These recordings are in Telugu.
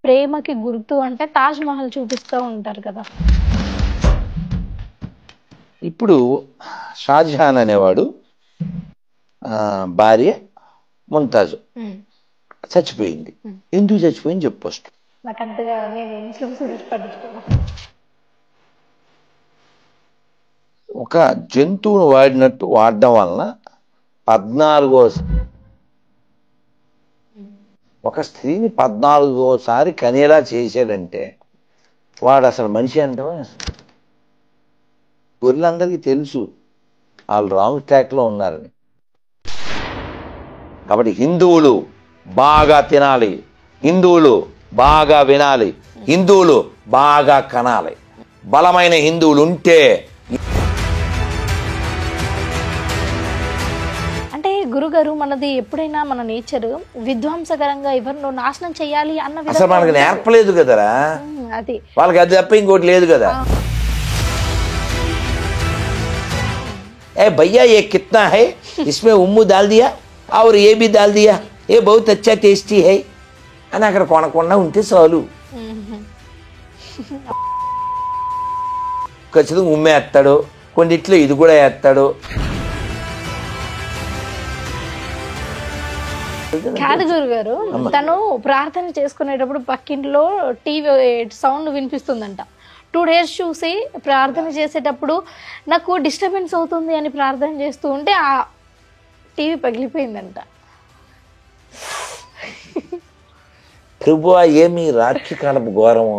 ప్రేమకి గుర్తు అంటే తాజ్ మహల్ చూపిస్తూ ఉంటారు కదా. ఇప్పుడు షాజహాన్ అనేవాడు భార్య ముంతాజ్ చచ్చిపోయింది. ఎందుకు చచ్చిపోయింది చెప్పు ఫస్ట్. నాకు అంతగా నేను పట్టించుకోను. ఒక జంతువును వాడినట్టు వాడడం వలన 14 ఒక స్త్రీని 14సారి కనేలా చేశాడంటే వాడు అసలు మనిషి అంటావా? గొర్రెలందరికీ తెలుసు వాళ్ళు రాంగ్ ట్రాక్లో ఉన్నారని. కాబట్టి హిందువులు బాగా తినాలి, హిందువులు బాగా వినాలి, హిందువులు బాగా కనాలి. బలమైన హిందువులు ఉంటే అంటే గురుగారు మనది ఎప్పుడైనా మన నేచర్ విధ్వంసకరంగా ఎవరినో నాశనం చేయాలి అన్న అసలు మనకు నేర్పలేదు కదరా, అది వాళ్ళకి అది తప్ప ఇంకోటి లేదు కదా. ए भैया ये कितना है, इसमें उम्मू डाल दिया और ये भी डाल दिया, ये बहुत अच्छा टेस्टी है అని అక్కడ కొనకుండా ఉంటే చాలు. ఖచ్చితంగా ఉమ్మ వేస్తాడు, కొన్నిట్లో ఇది కూడా వేస్తాడు. కాదు గురుగారు, తను ప్రార్థన చేసుకునేటప్పుడు పక్కింట్లో టీవీ సౌండ్ వినిపిస్తుందంట. 2 days చూసి ప్రార్థన చేసేటప్పుడు నాకు డిస్టర్బెన్స్ అవుతుంది అని ప్రార్థన చేస్తూ ఉంటే ఆ టీవీ పగిలిపోయిందంట. ప్రభువా ఏమి రాత్రి కాలపు ఘోరము.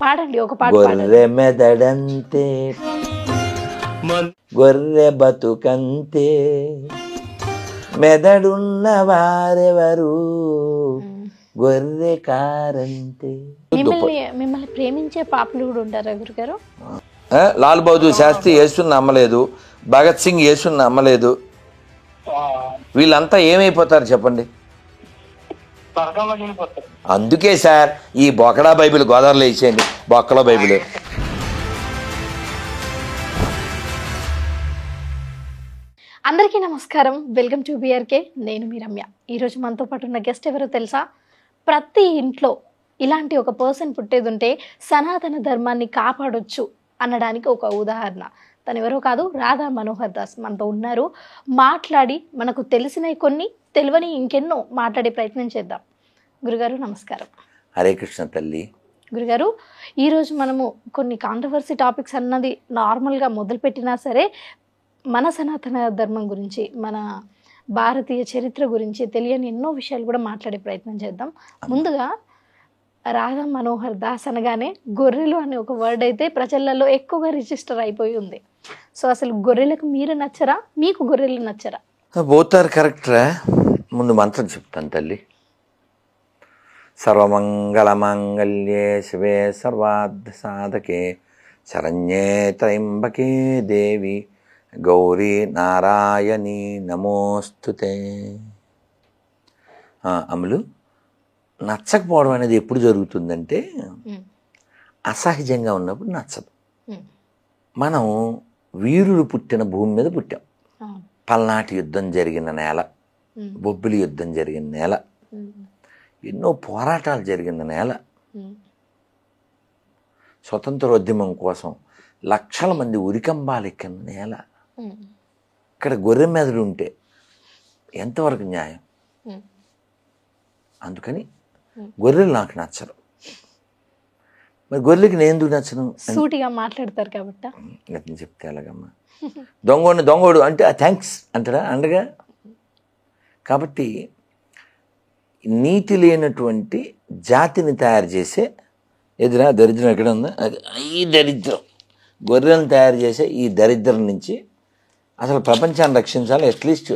పాడండి ఒక పాట. గొర్రె మెదడంతే గొర్రె బతుకంతే మెదడున్న వారెవరు గొర్రె కారంతే. మిమ్మల్ని ప్రేమించే పాపలు కూడా ఉంటారా గురుగారు? లాల్ బహదూర్ శాస్త్రి యేసుని నమ్మలేదు, భగత్ సింగ్ యేసుని నమ్మలేదు. వీళ్ళంతా ఏమైపోతారు చెప్పండి? అందుకే సార్ ఈ బొకడా బైబిల్ గోదావరిలో వేసేయండి, బొక్కలో బైబిల్. అందరికీ నమస్కారం, వెల్కమ్ టు బిఆర్కే. నేను మీ రమ్య. ఈరోజు మనతో పాటు ఉన్న గెస్ట్ ఎవరో తెలుసా? ప్రతి ఇంట్లో ఇలాంటి ఒక పర్సన్ పుట్టేది ఉంటే సనాతన ధర్మాన్ని కాపాడొచ్చు అనడానికి ఒక ఉదాహరణ. తను ఎవరో కాదు, రాధా మనోహర్ దాస్ మనతో ఉన్నారు. మాట్లాడి మనకు తెలిసినవి కొన్ని, తెలియని ఇంకెన్నో మాట్లాడే ప్రయత్నం చేద్దాం. గురుగారు నమస్కారం. హరే కృష్ణ తల్లి. గురుగారు, ఈరోజు మనము కొన్ని కాంట్రవర్సీ టాపిక్స్ అన్నది నార్మల్గా మొదలుపెట్టినా సరే మన సనాతన ధర్మం గురించి, మన భారతీయ చరిత్ర గురించి తెలియని ఎన్నో విషయాలు కూడా మాట్లాడే ప్రయత్నం చేద్దాం. ముందుగా రాధా మనోహర్ దాస్ అనగానే గొర్రెలు అనే ఒక వర్డ్ అయితే ప్రజలలో ఎక్కువగా రిజిస్టర్ అయిపోయి ఉంది. సో అసలు గొర్రెలకు మీరు నచ్చరా, మీకు గొర్రెలు నచ్చరా? పోతారు కరెక్టరా. ముందు మంత్రం చెప్తాను తల్లి. సర్వమంగళ మాంగళ్యే శివే సర్వార్థ సాధకే శరణ్యే త్రయంబకే దేవి గౌరీ నారాయణి నమోస్తుతే. అమలు, నచ్చకపోవడం అనేది ఎప్పుడు జరుగుతుందంటే అసహజంగా ఉన్నప్పుడు నచ్చదు. మనం వీరులు పుట్టిన భూమి మీద పుట్టాం. పల్నాటి యుద్ధం జరిగిన నేల, బొబ్బిలి యుద్ధం జరిగిన నేల, ఎన్నో పోరాటాలు జరిగిన నేల, స్వతంత్రోద్యమం కోసం లక్షల మంది ఉరికంబాలెక్కిన నేల. ఇక్కడ గొర్రె మెదడు ఉంటే ఎంతవరకు న్యాయం? అందుకని గొర్రెలు నాకు నచ్చరు. మరి గొర్రెలకి నేను ఎందుకు నచ్చను? సూటిగా మాట్లాడతారు కాబట్టి. అతను చెప్తే ఎలాగమ్మా? దొంగోడు అంటే థ్యాంక్స్ అంటారా అండగా? కాబట్టి నీతి లేనటువంటి జాతిని తయారు చేసే ఎదురా దరిద్రం ఎక్కడ ఉందో అది ఈ దరిద్రం. గొర్రెలను తయారు చేసే ఈ దరిద్రం నుంచి అసలు ప్రపంచాన్ని రక్షించాలి. అట్లీస్ట్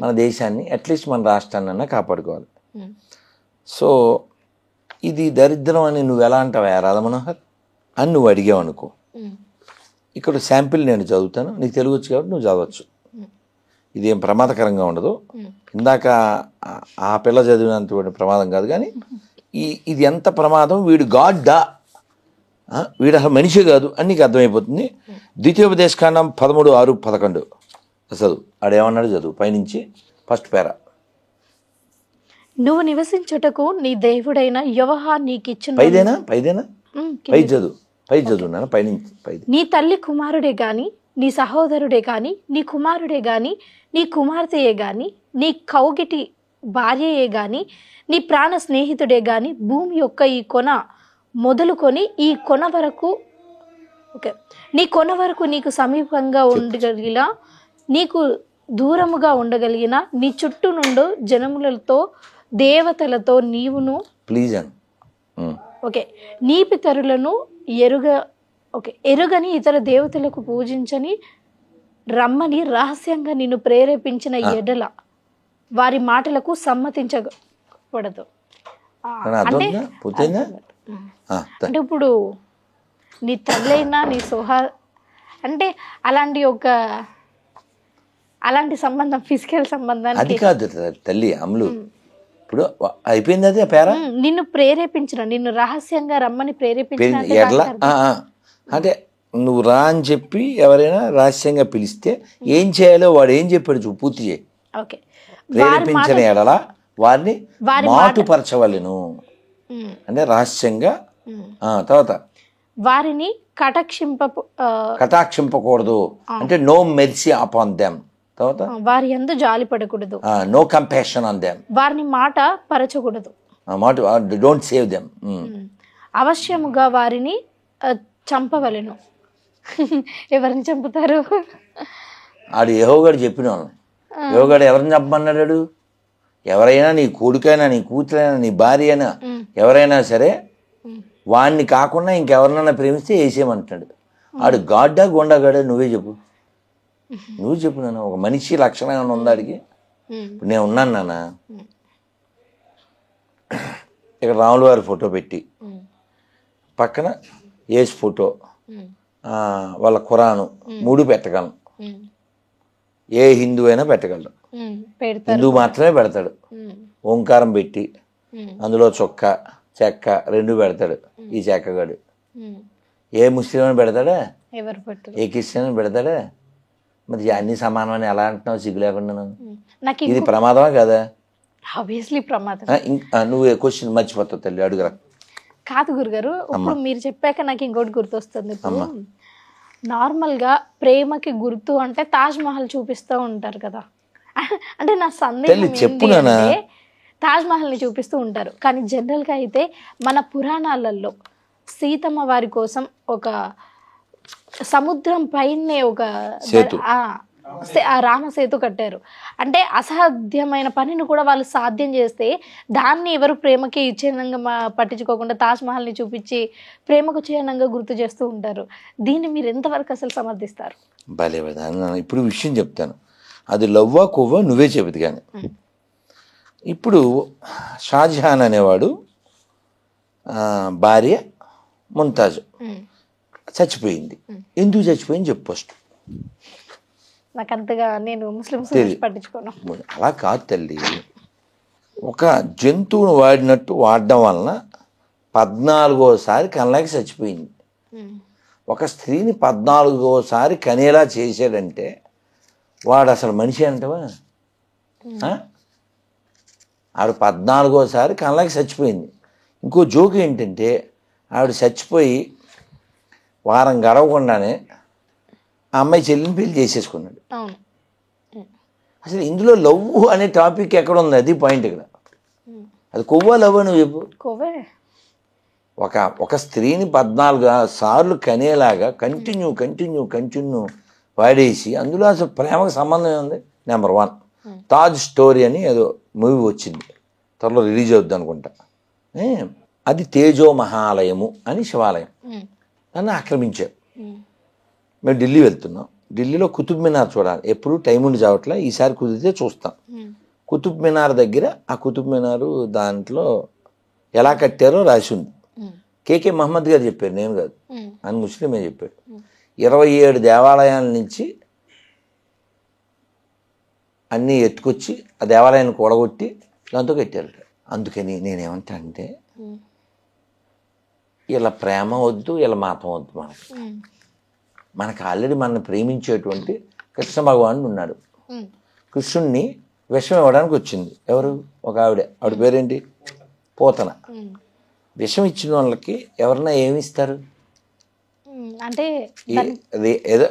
మన దేశాన్ని, అట్లీస్ట్ మన రాష్ట్రాన్ని అన్నా కాపాడుకోవాలి. సో ఇది దరిద్రం అని నువ్వు ఎలా అంటావా రాధా మనోహర్ అని నువ్వు అడిగావు అనుకో. ఇక్కడ శాంపిల్ నేను చదువుతాను, నీకు తెలుగు వచ్చు కాబట్టి నువ్వు చదవచ్చు. ఇదేం ప్రమాదకరంగా ఉండదు. ఇందాక ఆ పిల్ల చదివినంత ప్రమాదం కాదు, కానీ ఇది ఎంత ప్రమాదం. వీడు గాడ్డా, వీడు అసలు మనిషి కాదు అని నీకు అర్థమైపోతుంది. ద్వితీయోపదేశకాండం 13:6-11 చదువు. ఆడేమన్నాడు చదువు, పైనుంచి ఫస్ట్ పేరా. నువ్వు నివసించుటకు నీ దేవుడైన యెహోవా నీకిచ్చును. పైదేనా పై చదువున్నాను పైనుంచి పైది. నీ తల్లి కుమారుడే గాని, నీ సహోదరుడే గాని, నీ కుమారుడే గాని, నీ కుమార్తెయే గాని, నీ కౌగిటి భార్యయే గాని, నీ ప్రాణ స్నేహితుడే గాని, భూమి యొక్క ఈ కొన మొదలుకొని ఈ కొన వరకు నీ కొన వరకు నీకు సమీపంగా ఉండగలిగిన, నీకు దూరముగా ఉండగలిగిన, నీ చుట్టూ నుండి జనములతో దేవతలతో నీవును ప్లీజ్ నీ పితరులను ఎరుగని ఇతర దేవతలకు పూజించని రమ్మని రహస్యంగా నిన్ను ప్రేరేపించిన ఎడల వారి మాటలకు సమ్మతించకూడదు. అంటే ఇప్పుడు నీ తల్లైనా నీ అంటే అలాంటి సంబంధం, ఫిజికల్ సంబంధానికి అది కాదు తల్లి అమ్ములు. ఇప్పుడు అయిపోయింది అది పేర. నిన్ను ప్రేరేపించిన, నిన్ను రహస్యంగా రమ్మని ప్రేరేపించిన అంటే నువ్వు రా అని చెప్పి ఎవరైనా రహస్యంగా పిలిస్తే ఏం చేయాలో వాడు ఏం చెప్పాడు పూర్తి చేయి. ప్రేరేపించిన ఎడల వారిని మాటుపరచవలెను అంటే రహస్యంగా. తర్వాత వారిని కటాక్షింపకూడదు అంటే నో మెర్సీ అపాన్ దెమ్. తర్వాత వారి యందు జాలి పడకూడదు, నో కంపాషన్ ఆన్ దెమ్. వారిని మాట పరచకూడదు, డోంట్ సేవ్ దెమ్. అవశ్యముగా వారిని చంపవలెను. ఎవరిని చంపుతారు? ఆడు యెహోవాడు చెప్పిన వాళ్ళని. యెహోవాడు ఎవరిని చంపమన్నాడు? ఎవరైనా నీ కొడుకైనా నీ కూతురైనా నీ భార్య అయినా ఎవరైనా సరే వాడిని కాకుండా ఇంకెవరినైనా ప్రేమిస్తే వేసేయమంటాడు. ఆడు గాడ్డా గొండగాడా? నువ్వే చెప్పు, నువ్వు చెప్పు నాన్న. ఒక మనిషి లక్షణం ఏమైనా ఉందా అడిగి? ఇప్పుడు నేను ఉన్నాను నాన్న, ఇక్కడ రాముల వారి ఫోటో పెట్టి పక్కన యేసు ఫోటో, వాళ్ళ ఖురాను 3 పెట్టగలను. ఏ హిందూ అయినా పెట్టగలడు. హిందూ మాత్రమే పెడతాడు. ఓంకారం పెట్టి అందులో చెక్క 2 పెడతాడు ఈ చెక్కగాడు. ఏ ముస్లిం అని పెడతాడా? ఏ క్రిస్టియన్ అని పెడతాడా? మరి అన్ని సమానమని ఎలా అంటున్నావు సిగ్గు లేకుండా? ఇది ప్రమాదమా కదా? ఆబ్వియస్లీ ప్రమాదం. నువ్వు క్వశ్చన్ మర్చిపోతావు తల్లి, అడుగురా. కాదు గురుగారు, ఇప్పుడు మీరు చెప్పాక నాకు ఇంకోటి గుర్తొస్తుంది. ఇప్పుడు నార్మల్గా ప్రేమకి గుర్తు అంటే తాజ్ మహల్ చూపిస్తూ ఉంటారు కదా. అంటే నా సందేహం ఏంటంటే తాజ్ మహల్ని చూపిస్తూ ఉంటారు, కానీ జనరల్గా అయితే మన పురాణాలలో సీతమ్మ వారి కోసం ఒక సముద్రం పైనే ఒక రామసేతు కట్టారు. అంటే అసాధ్యమైన పనిని కూడా వాళ్ళు సాధ్యం చేస్తే దాన్ని ఎవరు ప్రేమకి చిహ్నంగా పట్టించుకోకుండా తాజ్ మహల్ని చూపించి ప్రేమకు చిహ్నంగా గుర్తు చేస్తూ ఉంటారు. దీన్ని మీరు ఎంతవరకు అసలు సమర్థిస్తారు? భలే ఇప్పుడు విషయం చెప్తాను. అది లవ్వా కొవ్వా నువ్వే చెబుతుంది. కానీ ఇప్పుడు షాజహాన్ అనేవాడు భార్య ముంతాజ్ చచ్చిపోయింది. ఎందుకు చచ్చిపోయింది చెప్పు ఫస్ట్. నాకంతగా నేను ముస్లిమ్స్ పట్టించుకోను. అలా కాదు తల్లి, ఒక జంతువును వాడడం వలన 14వసారి కనలేక చచ్చిపోయింది. ఒక స్త్రీని 14వసారి కనేలా చేసాడంటే వాడు అసలు మనిషి అంటవా? ఆవిడ 14వసారి కనలేక చచ్చిపోయింది. ఇంకో జోక్ ఏంటంటే ఆవిడ చచ్చిపోయి వారం గడవకుండానే ఆ అమ్మాయి చెల్లిని పెళ్లి చేసేసుకున్నాడు. అసలు ఇందులో లవ్ అనే టాపిక్ ఎక్కడ ఉంది? అది పాయింట్ ఇక్కడ. అది కొవ్వా లవ్వా నువ్వు చెప్పు. ఒక స్త్రీని 14 సార్లు కనేలాగా కంటిన్యూ వాడేసి అందులో అసలు ప్రేమకు సంబంధం ఉంది. నెంబర్ 1 తాజ్ స్టోరీ అని ఏదో మూవీ వచ్చింది, త్వరలో రిలీజ్ అవుద్ది అనుకుంటా. అది తేజో మహాలయము అని శివాలయం. నన్ను ఆక్రమించారు. మేము ఢిల్లీ వెళ్తున్నాం. ఢిల్లీలో కుతుబ్ మినార్ చూడాలి. ఎప్పుడు టైం ఉండి చావట్లే, ఈసారి కుదిరితే చూస్తాం. కుతుబ్ మినార్ దగ్గర ఆ కుతుబ్ మినారు దాంట్లో ఎలా కట్టారో రాసి ఉంది. కేకే మహమ్మద్ గారు చెప్పారు, నేను కాదు, అని ముస్లిమే చెప్పాడు. 27 దేవాలయాల నుంచి అన్నీ ఎత్తుకొచ్చి ఆ దేవాలయాన్ని కూడగొట్టి దాంతో కట్టారు. అందుకని నేనేమంటా అంటే ఇలా ప్రేమ వద్దు, ఇలా మతం వద్దు. మనకు ఆల్రెడీ మనల్ని ప్రేమించేటువంటి కృష్ణ భగవానుడు ఉన్నాడు. కృష్ణుణ్ణి విషం ఇవ్వడానికి వచ్చింది. ఎవరు? ఒక ఆవిడ పేరేంటి? పోతన. విషం ఇచ్చిన వాళ్ళకి ఎవరన్నా ఏమిస్తారు? అంటే ఏదో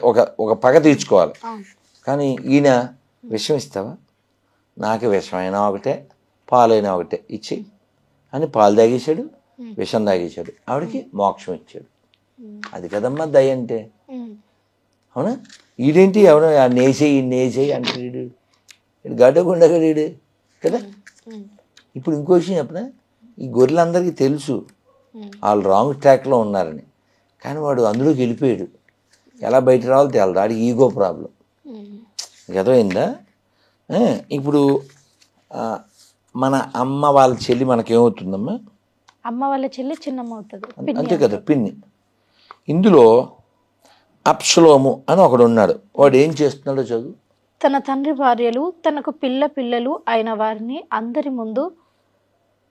ఒక పగ తీర్చుకోవాలి. కానీ ఈయన విషం ఇస్తావా? నాకు విషమైనా ఒకటే పాలైనా ఒకటే ఇచ్చి అని పాలు తాగేశాడు, విషం తాగేశాడు, ఆవిడకి మోక్షం ఇచ్చాడు. అది కదమ్మా దయ అంటే. అవునా? ఈడేంటి ఎవడో నేసేయి అంటే వీడు గడ్డగుండగడు కదా. ఇప్పుడు ఇంకో విషయం చెప్పనా, ఈ గొర్రెలందరికీ తెలుసు వాళ్ళు రాంగ్ ట్రాక్లో ఉన్నారని, కానీ వాడు అందులోకి వెళ్ళిపోయాడు. ఎలా బయట రావాలో తేలదు, ఆడికి ఈగో ప్రాబ్లం. అర్థమైందా? ఇప్పుడు మన అమ్మ వాళ్ళ చెల్లి మనకేమవుతుందమ్మా? అమ్మ వాళ్ళ చెల్లి చిన్నమ్మ అవుతుంది, అంతే కదా, పిన్ని. ఇందులో అప్షలోము అని ఒకడు ఉన్నాడు. వాడు ఏం చేస్తున్నాడో చదువు. తన తండ్రి భార్యలు తనకు పిల్లలు అయిన వారిని అందరి ముందు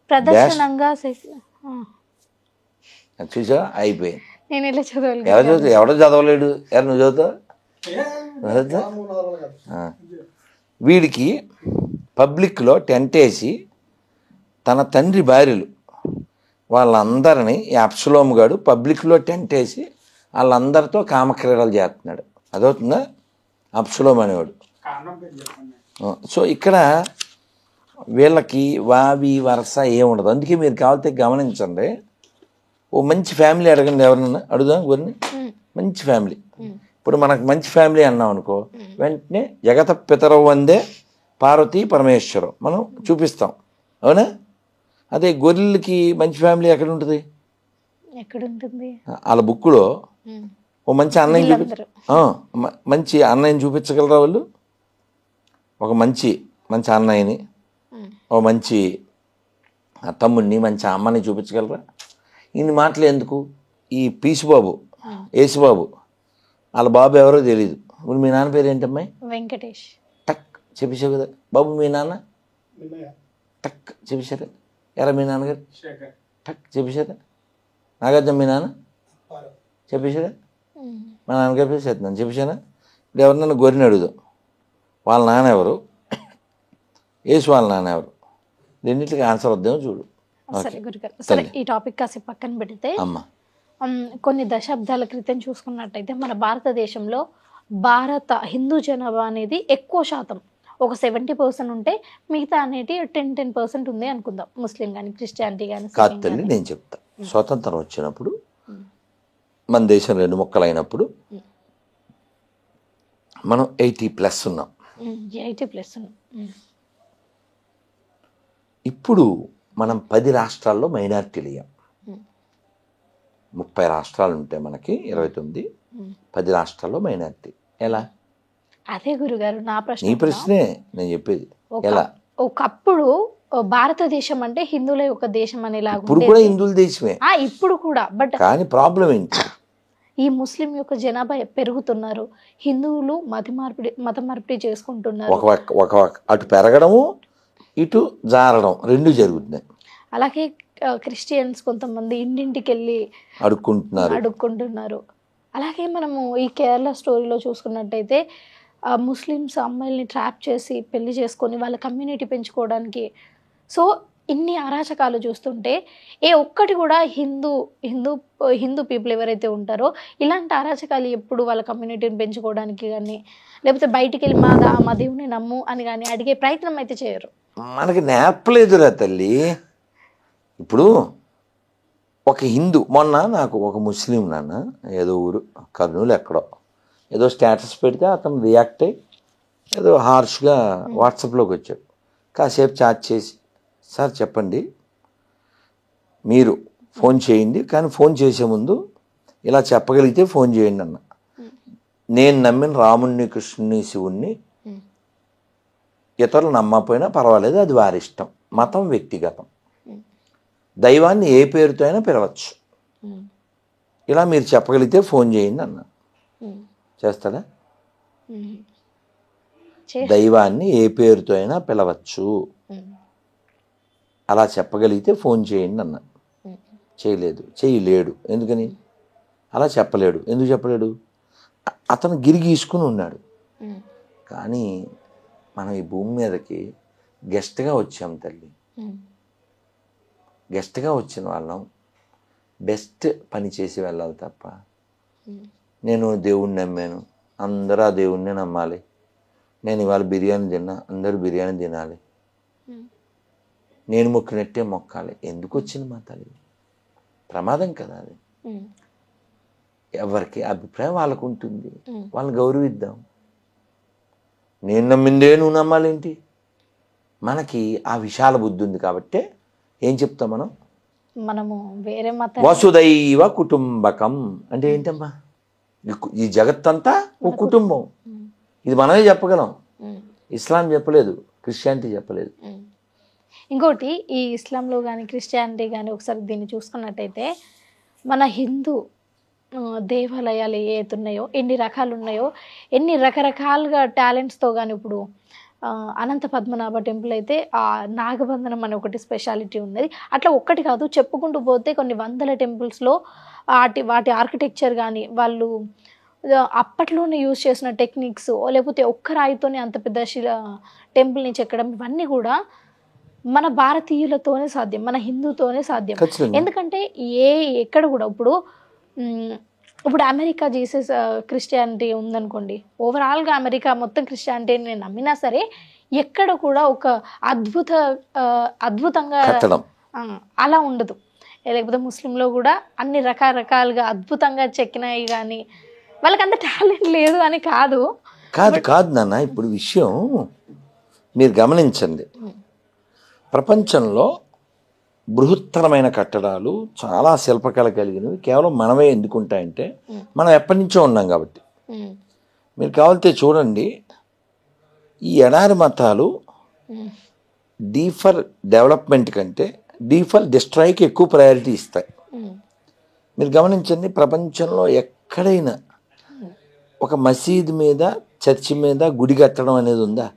ప్రదర్శనంగా చూసా అయిపోయింది. నేను ఇలా చదవాలి. ఎవడో చదవలేడు. నువ్వు చదువుతావు? వీడికి పబ్లిక్లో టెంట్ వేసి తన తండ్రి భార్యలు వాళ్ళందరినీ ఈ అప్షలోము గాడు పబ్లిక్లో టెంట్ వేసి వాళ్ళందరితో కామక్రీడలు చేస్తున్నాడు. అదవుతుందా? అప్షలోము అనేవాడు. సో ఇక్కడ వీళ్ళకి వావి వరస ఏముండదు. అందుకే మీరు కావాలంటే గమనించండి. ఓ మంచి ఫ్యామిలీ అడగండి, ఎవరన్నా అడుగుదాం ఎవరిని. మంచి ఫ్యామిలీ. ఇప్పుడు మనకు మంచి ఫ్యామిలీ అన్నాం అనుకో, వెంటనే జగత పితరవు వందే పార్వతీ పరమేశ్వరం మనం చూపిస్తాం. అవునా? అదే గొర్రెలకి మంచి ఫ్యామిలీ ఎక్కడ ఉంటుంది? వాళ్ళ బుక్కులో ఓ మంచి అన్నయ్య మంచి అన్నయ్యని చూపించగలరా వాళ్ళు? ఒక మంచి అన్నయ్యని, ఓ మంచి తమ్ముడిని, మంచి అమ్మని చూపించగలరా? ఇన్ని మాటలు ఎందుకు? ఈ పీసుబాబు, యేసుబాబు వాళ్ళ బాబు ఎవరో తెలియదు. ఇప్పుడు మీ నాన్న పేరు ఏంటమ్మాయి? వెంకటేష్. టక్ చెప్పేశావు కదా. బాబు మీ నాన్న? టక్ చెప్పేశారా? ఎరా మీ నాన్నగారు? టక్ చెప్పేశారా? నాగార్జున మీ నాన్న చెప్పేశారా? మా నాన్నగారి పేరు సత్యనారాయణ చెప్పేశానా? ఇప్పుడు ఎవరినన్నా గొర్రెని అడుగుదాం, వాళ్ళ నాన్న ఎవరు, యేసు వాళ్ళ నాన్న ఎవరు, రెండింటికి ఆన్సర్ వద్దామో చూడు. సరే గురుగారు, సరే ఈ టాపిక్ కాసేపు పక్కన పెడితే, కొన్ని దశాబ్దాల క్రితం చూసుకున్నట్టయితే మన భారతదేశంలో హిందూ జనాభా అనేది ఎక్కువ శాతం, ఒక 70% ఉంటే మిగతా అనేది 10% ఉంది అనుకుందాం. ముస్లిం కానీ క్రిస్టియానిటీ కానీ. కాదు తల్లి, నేను చెప్తా. స్వతంత్రం వచ్చినప్పుడు మన దేశం 2 ముక్కలైనప్పుడు మనం 80+ ఉన్నాం. 80+ ఉన్నాం. ఇప్పుడు మనం 10 రాష్ట్రాల్లో మైనారిటీలు అయ్యాం. 30 రాష్ట్రాలు ఉంటే మనకి 29, 10 రాష్ట్రాల్లో మైనారిటీ. ఎలా? అదే గురుగారు నా ప్రశ్న. నీ ప్రశ్నే నేను చెప్పేది. ఎలా? ఒకప్పుడు భారతదేశం అంటే హిందువుల యొక్క దేశం అనేలాగా. ఇప్పుడు కూడా హిందువుల దేశమే. ఇప్పుడు కూడా. బట్ కానీ ప్రాబ్లం ఏంటి? ఈ ముస్లిం యొక్క జనాభా పెరుగుతున్నారు, హిందువులు మత మార్పిడి చేసుకుంటున్నారు. అటు పెరగడము ఇటు జారడం రెండు జరుగుతున్నాయి. అలాగే క్రిస్టియన్స్ కొంతమంది ఇంటింటికి వెళ్ళి అడుక్కుంటున్నారు. అలాగే మనము ఈ కేరళ స్టోరీలో చూసుకున్నట్టయితే ముస్లిమ్స్ అమ్మాయిల్ని ట్రాప్ చేసి పెళ్లి చేసుకొని వాళ్ళ కమ్యూనిటీ పెంచుకోవడానికి. సో ఇన్ని అరాచకాలు చూస్తుంటే ఏ ఒక్కటి కూడా హిందూ పీపుల్ ఎవరైతే ఉంటారో ఇలాంటి అరాచకాలు ఎప్పుడు వాళ్ళ కమ్యూనిటీని పెంచుకోవడానికి కానీ, లేకపోతే బయటికి వెళ్ళి మా దేవుని నమ్ము అని కానీ అడిగే ప్రయత్నం అయితే చేయరు. మనకి నేర్పలేదురా తల్లి. ఇప్పుడు ఒక హిందూ, మొన్న నాకు ఒక ముస్లిం నాన్న ఏదో ఊరు కర్నూలు ఎక్కడో ఏదో స్టేటస్ పెడితే అతను రియాక్ట్ అయ్యి ఏదో హార్ష్గా వాట్సాప్లోకి వచ్చాడు. కాసేపు చాట్ చేసి, సార్ చెప్పండి, మీరు ఫోన్ చేయండి, కానీ ఫోన్ చేసే ముందు ఇలా చెప్పగలిగితే ఫోన్ చేయండి అన్న. నేను నమ్మిన రాముణ్ణి, కృష్ణుని, శివుణ్ణి ఇతరులు నమ్మకపోయినా పర్వాలేదు, అది వారి ఇష్టం, మతం వ్యక్తిగతం, దైవాన్ని ఏ పేరుతో అయినా పిలవచ్చు, ఇలా మీరు చెప్పగలిగితే ఫోన్ చేయండి అన్న. చేస్తాడా? దైవాన్ని ఏ పేరుతో అయినా పిలవచ్చు, అలా చెప్పగలిగితే ఫోన్ చేయండి అన్న. చేయలేడు. ఎందుకని? అలా చెప్పలేడు. ఎందుకు చెప్పలేడు? అతను గిరి గీసుకుని ఉన్నాడు. కానీ మనం ఈ భూమి మీదకి గెస్ట్గా వచ్చాం తల్లి. గెస్ట్గా వచ్చిన వాళ్ళం బెస్ట్ పని చేసి వెళ్ళాలి తప్ప నేను దేవుణ్ణి నమ్మాను, అందరూ ఆ దేవుణ్ణి నమ్మాలి, నేను ఇవాళ బిర్యానీ తిన్నా అందరూ బిర్యానీ తినాలి, నేను మొక్కినట్టే మొక్కాలి, ఎందుకు వచ్చింది మా తల్లి? ప్రమాదం కదా అది. ఎవరికి అభిప్రాయం వాళ్ళకు ఉంటుంది, వాళ్ళని గౌరవిద్దాం. నేను నమ్మిందే నువ్వు నమ్మాలేంటి? మనకి ఆ విశాల బుద్ధి ఉంది కాబట్టి ఏం చెప్తాం మనము వేరే మత వసుదైవ కుటుంబకం అంటే ఏంటమ్మా? ఈ జగత్తంతా ఒక కుటుంబం. ఇది మనమే చెప్పగలం, ఇస్లాం చెప్పలేదు, క్రిస్టియానిటీ చెప్పలేదు. ఇంకోటి ఈ ఇస్లాంలో కానీ క్రిస్టియానిటీ కానీ ఒకసారి దీన్ని చూసుకున్నట్టయితే మన హిందూ దేవాలయాలు ఏ ఉన్నాయో, ఎన్ని రకాలు ఉన్నాయో, ఎన్ని రకరకాలుగా టాలెంట్స్తో కానీ ఇప్పుడు అనంత పద్మనాభ టెంపుల్ అయితే ఆ నాగబంధనం అనే ఒకటి స్పెషాలిటీ ఉన్నది. అట్లా ఒక్కటి కాదు, చెప్పుకుంటూ పోతే కొన్ని వందల టెంపుల్స్లో వాటి ఆర్కిటెక్చర్ కానీ వాళ్ళు అప్పట్లోనే యూజ్ చేసిన టెక్నిక్స్, లేకపోతే ఒక్క రాయితోనే అంత పెద్ద టెంపుల్ని చెక్కడం, ఇవన్నీ కూడా మన భారతీయులతోనే సాధ్యం, మన హిందూతోనే సాధ్యం. ఎందుకంటే ఎక్కడ కూడా ఇప్పుడు అమెరికా జీసస్ క్రిస్టియానిటీ ఉందనుకోండి, ఓవరాల్గా అమెరికా మొత్తం క్రిస్టియానిటీని నేను నమ్మినా సరే ఎక్కడ కూడా ఒక అద్భుతంగా అలా ఉండదు. లేకపోతే ముస్లింలో కూడా అన్ని రకరకాలుగా అద్భుతంగా చెక్కినాయి, కానీ వాళ్ళకి అంత టాలెంట్ లేదు అని కాదు. కాదు నాన్న, ఇప్పుడు విషయం మీరు గమనించండి. ప్రపంచంలో బృహత్తరమైన కట్టడాలు చాలా శిల్పకళ కలిగినవి కేవలం మనమే ఎందుకుంటాయంటే మనం ఎప్పటి నుంచో ఉన్నాం కాబట్టి. మీరు కావాలంటే చూడండి, ఈ ఎడారి మతాలు డీ ఫర్ డెవలప్మెంట్ కంటే డీ ఫర్ డిస్ట్రాయ్కి ఎక్కువ ప్రయారిటీ ఇస్తాయి. మీరు గమనించండి, ప్రపంచంలో ఎక్కడైనా ఒక మసీదు మీద, చర్చి మీద గుడి కట్టడం అనేది ఉందా?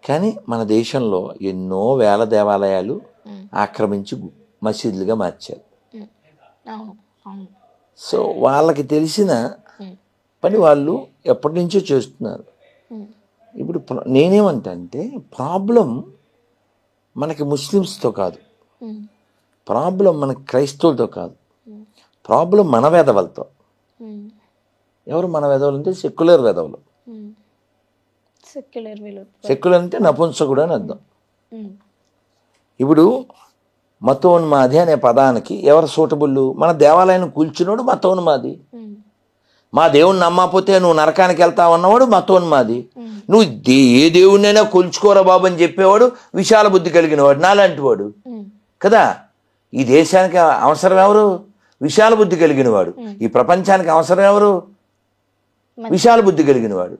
కానీ మన దేశంలో ఎన్నో వేల దేవాలయాలు ఆక్రమించి మసీదులుగా మార్చారు. సో వాళ్ళకి తెలిసిన పని వాళ్ళు ఎప్పటి నుంచో చేస్తున్నారు. ఇప్పుడు నేనేమంటే ప్రాబ్లం మనకి ముస్లిమ్స్తో కాదు, ప్రాబ్లం మనకి క్రైస్తవులతో కాదు, ప్రాబ్లం మన వేదవులతో. ఎవరు మన వేదవులు అంటే సెక్యులర్ వేదవులు. సెక్యులర్ అంటే నపుంసకుడు అని అర్థం. ఇప్పుడు మతోన్మాది అనే పదానికి ఎవరు సూటబుల్? మన దేవాలయాన్ని కూల్చినోడు మతోన్మాది. మా దేవుణ్ణి నమ్మకపోతే నువ్వు నరకానికి వెళ్తావు అన్నవాడు మతోన్మాది. నువ్వు ఏ దేవుణ్ణైనా కొలుచుకోరా బాబు అని చెప్పేవాడు విశాల బుద్ధి కలిగిన వాడు, నాలాంటి వాడు కదా. ఈ దేశానికి అవసరం ఎవరు? విశాల బుద్ధి కలిగిన వాడు. ఈ ప్రపంచానికి అవసరం ఎవరు? విశాల బుద్ధి కలిగిన వాడు.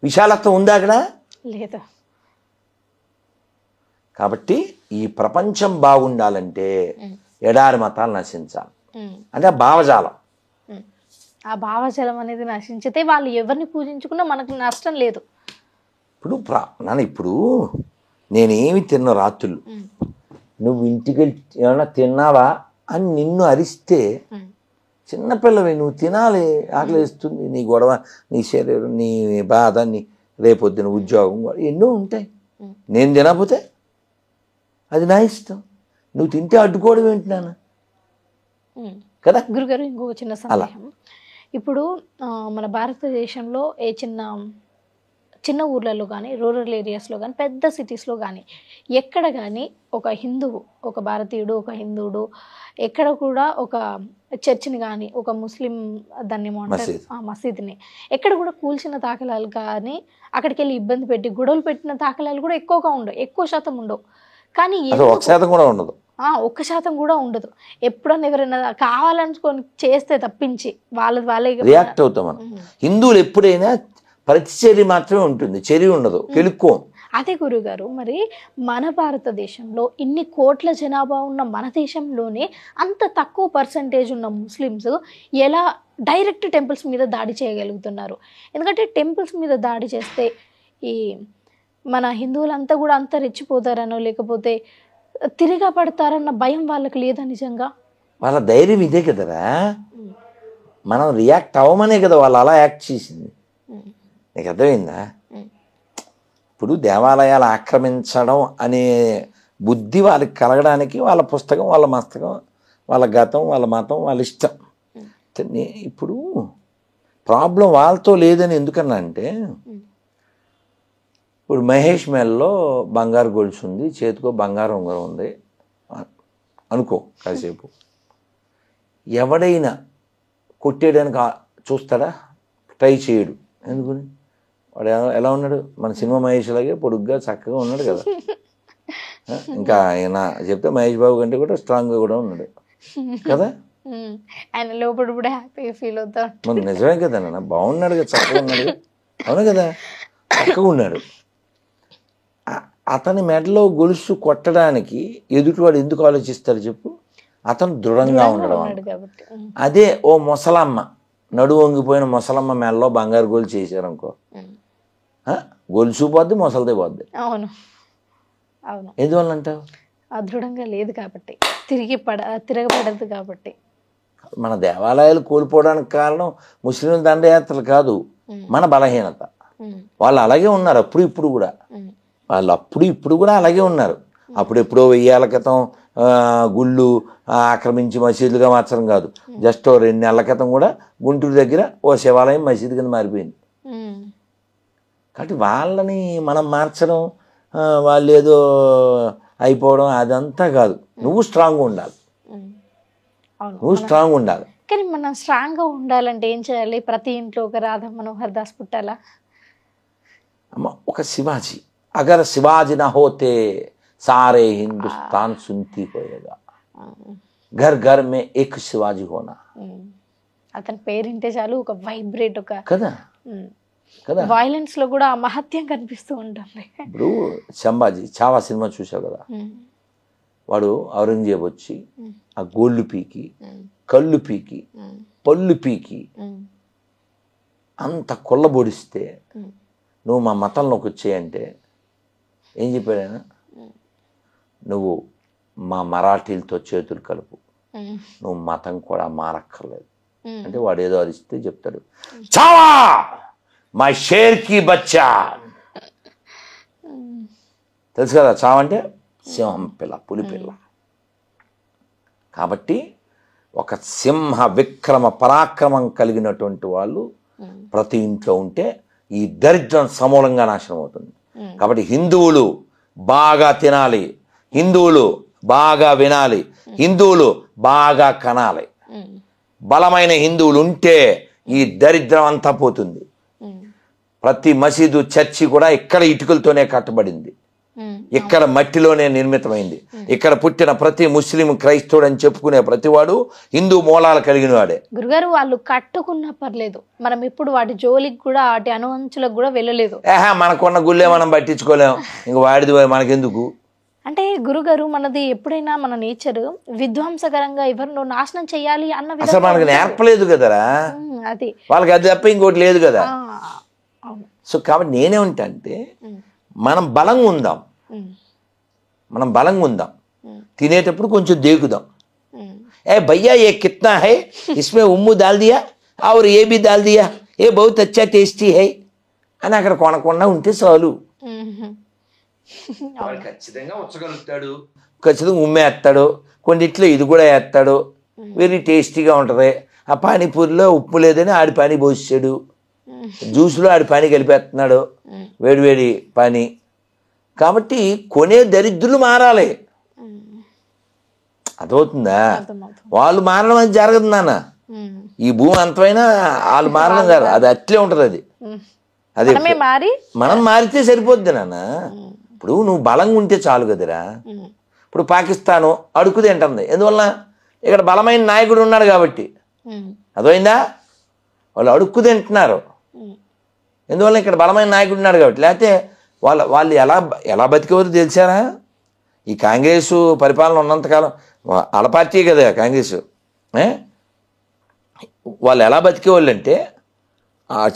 విశాలత్వం ఉందా అక్కడ? లేదు. కాబట్టి ఈ ప్రపంచం బాగుండాలంటే ఎడారి మతాలు నశించాలి. అంటే ఆ భావజాలం, ఆ భావజాలం అనేది నశించితే వాళ్ళు ఎవరిని పూజించుకున్నా మనకు నష్టం లేదు. ఇప్పుడు నేనేమి తిన్న రాత్రులు నువ్వు ఇంటికి ఏమన్నా తిన్నావా అని నిన్ను అరిస్తే చిన్నపిల్లవి, నువ్వు తినాలి, ఆకలి వేస్తుంది, నీ గొడవ, నీ శరీరం, నీ బాధ, నీ రేపొద్దున ఉద్యోగం ఎన్నో ఉంటాయి. నేను తినకపోతే అది నా ఇష్టం, నువ్వు తింటే అడ్డుకోవడం ఏంటి నాన్న కదా. గురుగారు ఇంకొక చిన్న సందేహం. ఇప్పుడు మన భారతదేశంలో ఏ చిన్న ఊర్లలో కానీ, రూరల్ ఏరియాస్లో కానీ, పెద్ద సిటీస్లో కానీ ఎక్కడ కానీ ఒక హిందువు, ఒక భారతీయుడు, ఒక హిందువుడు ఎక్కడ కూడా ఒక చర్చిని కానీ, ఒక ముస్లిం దాన్ని మసీదుని ఎక్కడ కూడా కూల్చిన దాఖలాలు కానీ, అక్కడికి వెళ్ళి ఇబ్బంది పెట్టి గొడవలు పెట్టిన దాఖలాలు కూడా ఎక్కువ శాతం ఉండవు. కానీ 1% కూడా ఉండదు. 1% కూడా ఉండదు. ఎప్పుడన్నా ఎవరైనా కావాలనుకొని చేస్తే తప్పించి వాళ్ళే రియాక్ట్ అవుతాం మనం. హిందువులు ఎప్పుడైనా ప్రతిచర్య మాత్రమే ఉంటుంది, చర్య ఉండదు, కెలుక్కో. అదే గురుగారు, మరి మన భారతదేశంలో ఇన్ని కోట్ల జనాభా ఉన్న మన దేశంలోనే అంత తక్కువ పర్సంటేజ్ ఉన్న ముస్లిమ్స్ ఎలా డైరెక్ట్ టెంపుల్స్ మీద దాడి చేయగలుగుతున్నారు? ఎందుకంటే టెంపుల్స్ మీద దాడి చేస్తే ఈ మన హిందువులంతా కూడా అంత రెచ్చిపోతారనో, లేకపోతే తిరిగా పడతారన్న భయం వాళ్ళకి లేదా? నిజంగా వాళ్ళ ధైర్యం ఇదే కదరా, మనం రియాక్ట్ అవ్వమనే కదా వాళ్ళు అలా యాక్ట్ చేసింది. నీకు అర్థమైందా? ఇప్పుడు దేవాలయాలు ఆక్రమించడం అనే బుద్ధి వాళ్ళకి కలగడానికి వాళ్ళ పుస్తకం, వాళ్ళ మస్తకం, వాళ్ళ గతం, వాళ్ళ మతం, వాళ్ళ ఇష్టం. ఇప్పుడు ప్రాబ్లం వాళ్ళతో లేదని ఎందుకన్నా అంటే, ఇప్పుడు మహేష్ మెల్లో బంగారు గొలుసు ఉంది, చేతికో బంగారు ఉంగరం ఉంది అనుకో, కాసేపు ఎవడైనా కొట్టేయడానికి చూస్తాడా? ట్రై చేయడు. ఎందుకని? వాడు ఎలా ఉన్నాడు? మన సినిమా మహేష్ లాగే పొడుగ్గా చక్కగా ఉన్నాడు కదా. ఇంకా ఆయన చెప్తే మహేష్ బాబు కంటే కూడా స్ట్రాంగ్గా కూడా ఉన్నాడు కదా. ఆయన లోపల కూడా హ్యాపీగా ఫీల్ అవుతా. మన నిజమే కదా నాన్న, బాగున్నాడు కదా, చక్కగా ఉన్నాడు. అవును కదా, చక్కగా ఉన్నాడు. అతని మెడలో గొలుసు కొట్టడానికి ఎదుటివాడు ఎందుకు ఆలోచిస్తారు చెప్పు? అతను దృఢంగా ఉండడం. అదే ఓ ముసలమ్మ, నడువు వంగిపోయిన ముసలమ్మ మెడలో బంగారు గొలుసు చేశారనుకో, గొలుసు పోద్ది, ముసలిదే పోద్ది. అవును అవును. ఎందువల్ల అంటావు? దృఢంగా లేదు కాబట్టి, తిరగబడదు కాబట్టి. మన దేవాలయాలు కోల్పోవడానికి కారణం ముస్లిం దండయాత్రలు కాదు, మన బలహీనత. వాళ్ళు అలాగే ఉన్నారు అప్పుడు ఇప్పుడు కూడా. వాళ్ళు అప్పుడు ఇప్పుడు కూడా అలాగే ఉన్నారు. అప్పుడెప్పుడో 1000 ఏళ్ల క్రితం గుళ్ళు ఆక్రమించి మసీదులుగా మార్చడం కాదు, జస్ట్ 2 నెలల క్రితం కూడా గుంటూరు దగ్గర ఓ శివాలయం మసీదు కింద మారిపోయింది. కాబట్టి వాళ్ళని మనం మార్చడం, వాళ్ళు ఏదో అయిపోవడం అదంతా కాదు. నువ్వు స్ట్రాంగ్గా ఉండాలి, నువ్వు స్ట్రాంగ్ ఉండాలి. కానీ మనం స్ట్రాంగ్గా ఉండాలంటే ఏం చేయాలి? ప్రతి ఇంట్లో ఒక రాధా మనోహర్ దాస్ పుట్టాలా? అమ్మ, ఒక శివాజీ, అగర్ శివాజీ నా హోతే సారే హిందుస్థాన్ సున్తి హోయేగా, ఘర్ ఘర్ మే ఏక్ శివాజీ హోనా. అతని పేరింటే చాలు ఒక వైబ్రేట్, ఒక కదా కదా, వైలెన్స్ లో కూడా మహత్యం కనిపిస్తూ ఉంటుంది. ఇప్పుడు సంభాజీ చావా సినిమా చూసావు కదా, వాడు ఔరంగజేబు వచ్చి ఆ గోళ్ళు పీకి, కళ్ళు పీకి, పళ్ళు పీకి అంత కొల్లబొడిస్తే నువ్వు మా మతంలోకి వచ్చాయంటే ఏం చెప్పాడు ఆయన? నువ్వు మా మరాఠీలతో చేతులు కలుపు, నువ్వు మతం కూడా మారక్కర్లేదు అంటే వాడు ఏదో అరిస్తే చెప్తాడు, చావా మా షేర్కి బచ్చా. తెలుసు కదా, చావంటే సింహం పిల్ల, పులి పిల్ల. కాబట్టి ఒక సింహ విక్రమ పరాక్రమం కలిగినటువంటి వాళ్ళు ప్రతి ఇంట్లో ఉంటే ఈ దరిద్రం సమూలంగా నాశనం అవుతుంది. కాబట్టి హిందువులు బాగా తినాలి, హిందువులు బాగా వినాలి, హిందువులు బాగా కనాలి. బలమైన హిందువులు ఉంటే ఈ దరిద్రం అంతా పోతుంది. ప్రతి మసీదు, చర్చి కూడా ఇక్కడ ఇటుకలతోనే కట్టబడింది, ఇక్కడ మట్టిలోనే నిర్మితమైంది. ఇక్కడ పుట్టిన ప్రతి ముస్లిం, క్రైస్తవుడు అని చెప్పుకునే ప్రతివాడు హిందూ మూలాలు కలిగిన వాడే. గురుగారు, వాళ్ళు కట్టుకున్నా పర్లేదు, మనం ఇప్పుడు వాటి జోలికి కూడా, వాటి అనువంచులకు కూడా వెళ్ళలేదు. మనకున్న గుళ్ళే మనం పట్టించుకోలేము, ఇంక వాడిది మనకెందుకు? అంటే గురుగారు, మనది ఎప్పుడైనా మన నేచర్ విధ్వంసకరంగా ఎవరినో నాశనం చేయాలి అన్న అసలు మనకు నేర్పలేదు కదరా, అది వాళ్ళకి అది తప్ప ఇంకోటి లేదు కదా. సో కాబట్టి నేనేమంటా అంటే మనం బలంగా ఉందాం, మనం బలంగా ఉందాం, తినేటప్పుడు కొంచెం దేకుదాం. ఏ భయ్యా ఏ కిత్నా హై, ఇస్మే ఉమ్ము దాల్ దియా और ये भी डाल दिया, ये बहुत अच्छा टेस्टी है అని అక్కడ కొనకుండా ఉంటే చాలు. ఖచ్చితంగా ఉచ్చగలుగుతాడు, ఖచ్చితంగా ఉమ్మేస్తాడు, కొన్నిట్లో ఇది కూడా వేస్తాడు, వెరీ టేస్టీగా ఉంటుంది. ఆ పానీపూరిలో ఉప్పు లేదని ఆడి పానీ పోసాడు, జ్యూస్లో ఆడి పానీ కలిపేస్తున్నాడు, వేడివేడి పానీ. కాబట్టి కొనే దరిద్రులు మారాలి, అదవుతుందా? వాళ్ళు మారడం అది జరగదు నాన్న. ఈ భూమి అంతమైనా వాళ్ళు మారడం కాదు, అది అట్లే ఉంటుంది. అది అదే మనం మారితే సరిపోద్ది నాన్న. ఇప్పుడు నువ్వు బలంగా ఉంటే చాలు కదరా. ఇప్పుడు పాకిస్తాను అడుగు తింటుంది, ఎందువల్ల? ఇక్కడ బలమైన నాయకుడు ఉన్నాడు కాబట్టి. అదైందా? వాళ్ళు అడుక్కు తింటున్నారు, ఎందువల్ల? ఇక్కడ బలమైన నాయకుడు ఉన్నాడు కాబట్టి. లేకపోతే వాళ్ళు ఎలా బతికేవారు తెలిసారా? ఈ కాంగ్రెస్ పరిపాలన ఉన్నంతకాలం, వాళ్ళ పార్టీ కదా కాంగ్రెస్, వాళ్ళు ఎలా బతికేవాళ్ళు అంటే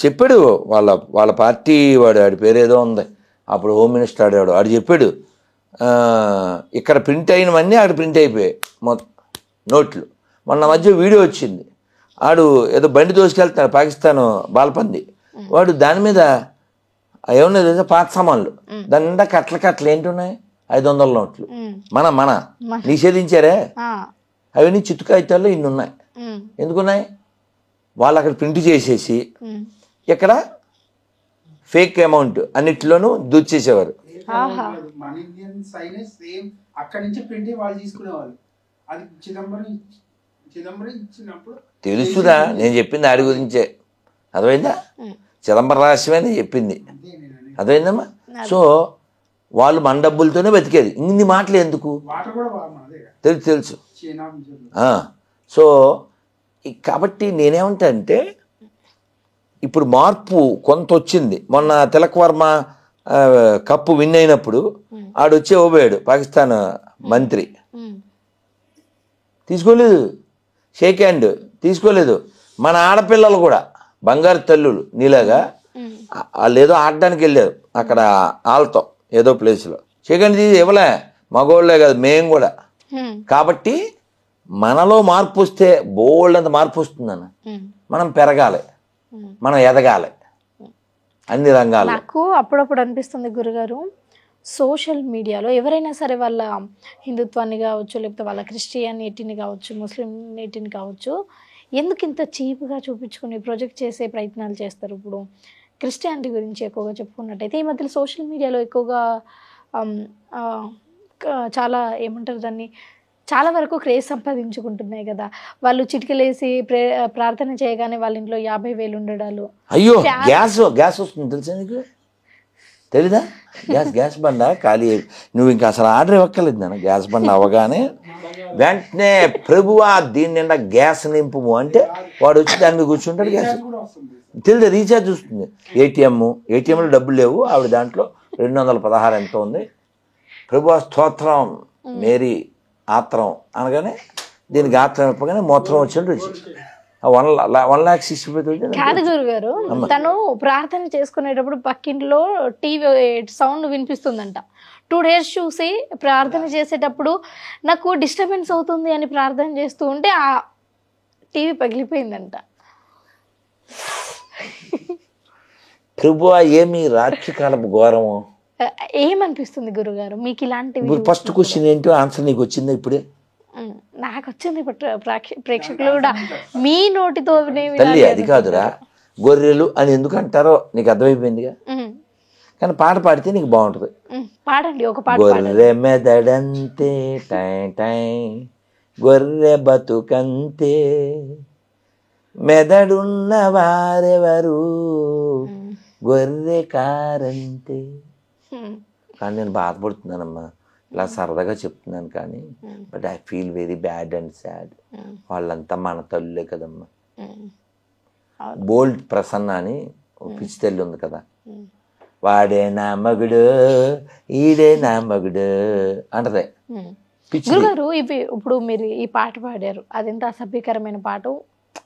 చెప్పాడు వాళ్ళ పార్టీ వాడి పేరేదో ఉంది, అప్పుడు హోమ్ మినిస్టర్ ఆడు చెప్పాడు, ఇక్కడ ప్రింట్ అయినవన్నీ అక్కడ ప్రింట్ అయిపోయాయి మొత్తం నోట్లు. మొన్న మధ్య వీడియో వచ్చింది, ఆడు ఏదో బండి దోసుకెళ్తున్నాడు పాకిస్తాన్ బాల్పంది, వాడు దాని మీద ఏమన్నా తెలుసా పాత సామాన్లు దాని నిండా కట్టలు ఏంటి ఉన్నాయి 500 నోట్లు మన నిషేధించారే అవన్నీ చిత్తు కాగితాల్లో ఇన్ని ఉన్నాయి. ఎందుకున్నాయి? వాళ్ళు అక్కడ ప్రింట్ చేసేసి ఇక్కడ ఫేక్ అమౌంట్ అన్నిటిలోనూ దూచేసేవారు. మన ఇండియన్ సైనే సేమ్ అక్కడి నుంచి ప్రింట్ వాళ్ళు తీసుకునేవాళ్ళు. అది చిదంబరం ఇచ్చినప్పుడు తెలుసురా, నేను చెప్పింది ఆడి గురించే. అర్థమైందా? చిదంబరం రహస్యమే చెప్పింది. అర్థమైందమ్మా? సో వాళ్ళు మన డబ్బులతోనే బతికేది. ఇన్ని మాటలు ఎందుకు? తెలుసు. సో కాబట్టి నేనేమంటా అంటే ఇప్పుడు మార్పు కొంత వచ్చింది. మొన్న తిలక్ వర్మ కప్పు విన్ అయినప్పుడు ఆడొచ్చి ఓబోయాడు పాకిస్తాన్ మంత్రి. తీసుకోలేదు, షేక్ హ్యాండ్ తీసుకోలేదు. మన ఆడపిల్లలు కూడా బంగారు తల్లులు నీలాగా వాళ్ళు ఏదో ఆడడానికి వెళ్ళారు అక్కడ వాళ్ళతో ఏదో ప్లేస్లో, షేక్ హ్యాండ్ తీసి ఇవ్వలే. మగోళ్ళే కాదు, మేము కూడా. కాబట్టి మనలో మార్పు వస్తే బోల్డ్ అంత మార్పు వస్తుందన్న. మనం పెరగాలి, మనం ఎదగాలి అన్ని రంగాలు. నాకు అప్పుడప్పుడు అనిపిస్తుంది గురుగారు, సోషల్ మీడియాలో ఎవరైనా సరే వాళ్ళ హిందుత్వాన్ని కావచ్చు, లేకపోతే వాళ్ళ క్రిస్టియానిటీని కావచ్చు, ముస్లింనిటీని కావచ్చు, ఎందుకు ఇంత చీప్గా చూపించుకుని ప్రొజెక్ట్ చేసే ప్రయత్నాలు చేస్తారు? ఇప్పుడు క్రిస్టియానిటీ గురించి ఎక్కువగా చెప్పుకున్నట్టయితే ఈ మధ్యలో సోషల్ మీడియాలో ఎక్కువగా చాలా ఏమంటారు దాన్ని, చాలా వరకు క్రేజ్ సంపాదించుకుంటున్నాయి కదా. వాళ్ళు చిటికలేసి ప్రార్థన చేయగానే వాళ్ళ ఇంట్లో 50,000 ఉండడాలు. అయ్యో గ్యాస్ వస్తుంది తెలుసా నీకు? తెలీదా? గ్యాస్ బండ ఖాళీ. నువ్వు ఇంకా అసలు ఆర్డర్ ఇవ్వక్కర్లేదు నాన్న. గ్యాస్ బండ అవ్వగానే వెంటనే ప్రభువా దీని నిండా గ్యాస్ నింపు అంటే వాడు వచ్చి దాని మీద కూర్చుంటాడు. గ్యాస్ తెలియదు, రీఛార్జ్ వస్తుంది. ఏటీఎంలో డబ్బులు లేవు, ఆవిడ దాంట్లో 216 ఎంతో ఉంది. ప్రభువా స్తోత్రం మేరీ ఆత్రం అనగానే దీనికి ఆత్రం ఇప్పగానే మూత్రం వచ్చినట్టు వచ్చి 1,65,000. కాదు గురుగారు, తను ప్రార్థన చేసుకునేటప్పుడు పక్కింట్లో టీవీ సౌండ్ వినిపిస్తుందంట. 2 days చూసి ప్రార్థన చేసేటప్పుడు నాకు డిస్టర్బెన్స్ అవుతుంది అని ప్రార్థన చేస్తూ ఉంటే ఆ టీవీ పగిలిపోయిందంట. ప్రభువా ఏమి రాత్రి కాలపు ఘోరము. ఏమనిపిస్తుంది గురుగారు మీకు ఇలాంటివి? ఫస్ట్ క్వశ్చన్ ఏంటో ఆన్సర్ నీకు వచ్చిందా ఇప్పుడే? నాకు వచ్చింది. ప్రేక్షకులు కూడా మీ నోటితో తల్లి అది కాదురా, గొర్రెలు అని ఎందుకు అంటారో నీకు అర్థమైపోయిందిగా. కానీ పాట పాడితే నీకు బాగుంటుంది. పాడండి ఒక పాట. గొర్రె మెదడంతే టై టై, గొర్రె బతుకంతే, మెదడున్న వారెవరు, గొర్రె కారంతే. కానీ నేను బాధపడుతున్నానమ్మా, ఇలా సరదాగా చెప్తున్నాను కానీ but I feel very bad and sad. వాళ్ళంతా మన తల్లులే కదమ్మా. బోల్డ్ ప్రసన్న అని పిచ్చి తల్లి ఉంది కదా, వాడే నా మగుడు ఈడే నా మగుడు అంటదే పిచ్చి. గురుగారు ఇవి ఇప్పుడు మీరు ఈ పాట పాడారు, అదెంత అసభ్యకరమైన పాట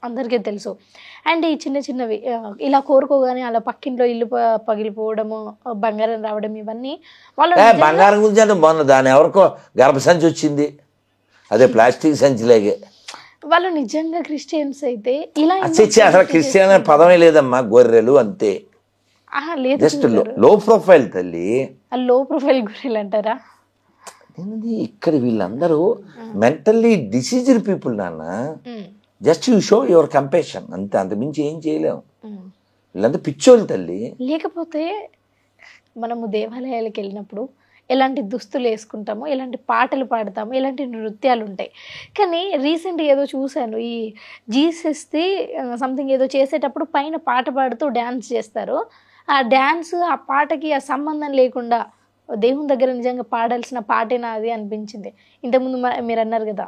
అందరికీ తెలుసు. అండ్ ఈ చిన్న చిన్నవి ఇలా కోరుకోగానే అలా పక్కింట్లో ఇల్లు పగిలిపోవడము, బంగారం రావడం, ఇవన్నీ వాళ్ళు బంగారం గురించి అంటే మొన్న దాని ఎవరికో గర్భసంచి వచ్చింది, అదే ప్లాస్టిక్ సంచిలాగే. వాళ్ళు నిజంగా క్రిస్టియన్స్ అయితే ఇలా అసలు క్రిస్టియన్ అనే పదమే లేదమ్మా, గొర్రెలు అంతే. లేదు, జస్ట్ లో ప్రొఫైల్ తల్లి. లో ప్రొఫైల్ గొర్రెలు అంటారా? ఇక్కడ వీళ్ళందరూ మెంటల్లీ డిసీజ్డ్ పీపుల్ నాన్న. Just you show your compassion అంతే, అంతమించి ఏం చేయలేము. వీళ్ళంతా పిచ్చోళ్ళు తల్లి. లేకపోతే మనము దేవాలయాలకు వెళ్ళినప్పుడు ఎలాంటి దుస్తులు వేసుకుంటామో, ఎలాంటి పాటలు పాడతామో, ఎలాంటి నృత్యాలు ఉంటాయి. కానీ రీసెంట్గా ఏదో చూశాను, ఈ జీసస్ది సంథింగ్ ఏదో చేసేటప్పుడు పైన పాట పాడుతూ డ్యాన్స్ చేస్తారు. ఆ డ్యాన్స్ ఆ పాటకి ఆ సంబంధం లేకుండా దేవుని దగ్గర నిజంగా పాడాల్సిన పాటేనా అది అనిపించింది. ఇంతకుముందు మీరు అన్నారు కదా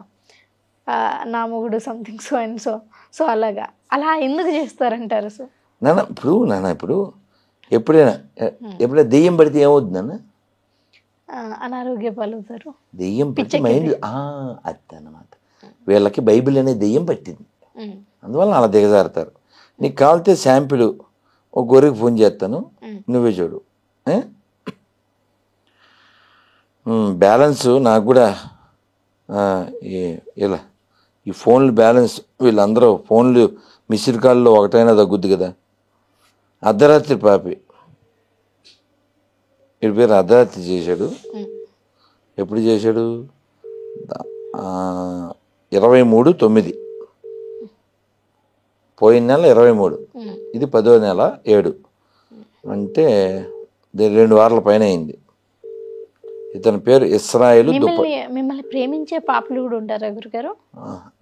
నా మొగుడు సంథింగ్ సో అండ్ సో అలా ఎందుకు చేస్తారంటారు? సో ఇప్పుడు ఎప్పుడైనా దెయ్యం పడితే ఏమవుతుంది అన్న? అనారోగ్య పాలవుతారు. దెయ్యం పట్టి మైండ్ అది అన్నమాట. వీళ్ళకి బైబిల్ అనే దెయ్యం పట్టింది, అందువల్ల అలా దిగజారుతారు. నీకు కావాలితే శాంపిల్ ఒక గొర్రెకి ఫోన్ చేస్తాను, నువ్వే చూడు. బ్యాలెన్స్ నాకు కూడా ఇలా ఈ ఫోన్లు బ్యాలెన్స్ వీళ్ళందరూ ఫోన్లు మిస్డ్ కాల్లో ఒకటైనా తగ్గుద్ది కదా. అర్ధరాత్రి పాపి వీడి పేరు అర్ధరాత్రి చేశాడు. ఉమ్, ఎప్పుడు చేశాడు? 23/9 పోయిన నెల 23. ఉమ్, ఇది 10వ నెల 7 అంటే 2 వారాల పైన అయింది. ఇతని పేరు ఇస్రాయేలు మిమ్మల్ని ప్రేమించే పాపలు కూడా ఉంటారా గురుగారు?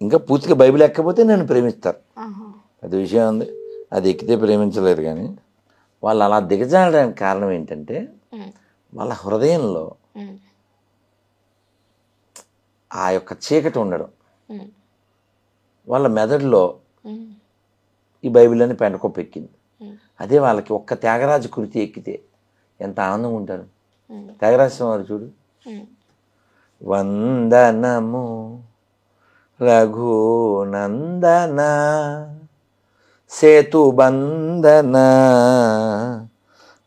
ఇంకా పూర్తిగా బైబిల్ ఎక్కకపోతే నన్ను ప్రేమిస్తారు. ఆహా. అది విషయం ఉంది. అది ఎక్కితే ప్రేమించలేరు. కానీ వాళ్ళు అలా దిగజారడానికి కారణం ఏంటంటే ఉమ్, వాళ్ళ హృదయంలో ఉమ్, ఆ యొక్క చీకటి ఉండడం, ఉమ్, వాళ్ళ మెదడులో ఉమ్, ఈ బైబిల్ అని పెండకొప్పు ఎక్కింది. ఉమ్, అదే వాళ్ళకి ఒక్క త్యాగరాజు కృతి ఎక్కితే ఎంత ఆనందంగా ఉంటారు. ఉమ్, త్యాగరాజు వారు చూడు, ఉమ్, వందనము రఘునందన సేతుబంధన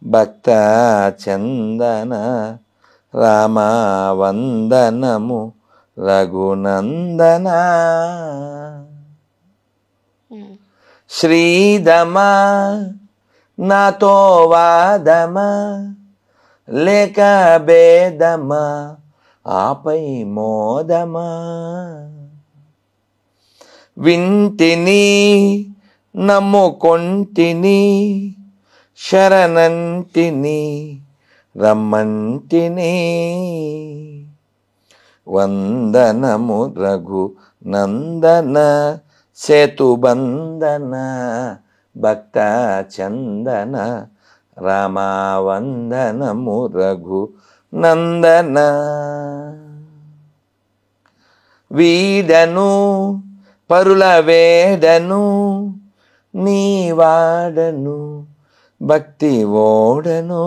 భక్త చందన రామ వందనము రఘునందన ఉమ్, శ్రీదమా నాతో వాదమా లేక భేదమా ఆపై మోదమా వింటిని నమ్ముకొంటిని శరణంటిని రమ్మంటిని వందనము రఘు నందన సేతుబంధన భక్త చందన రామా వందనము రఘు నందన వీడను పరుల వేడను నీ వాడను భక్తి ఓడను.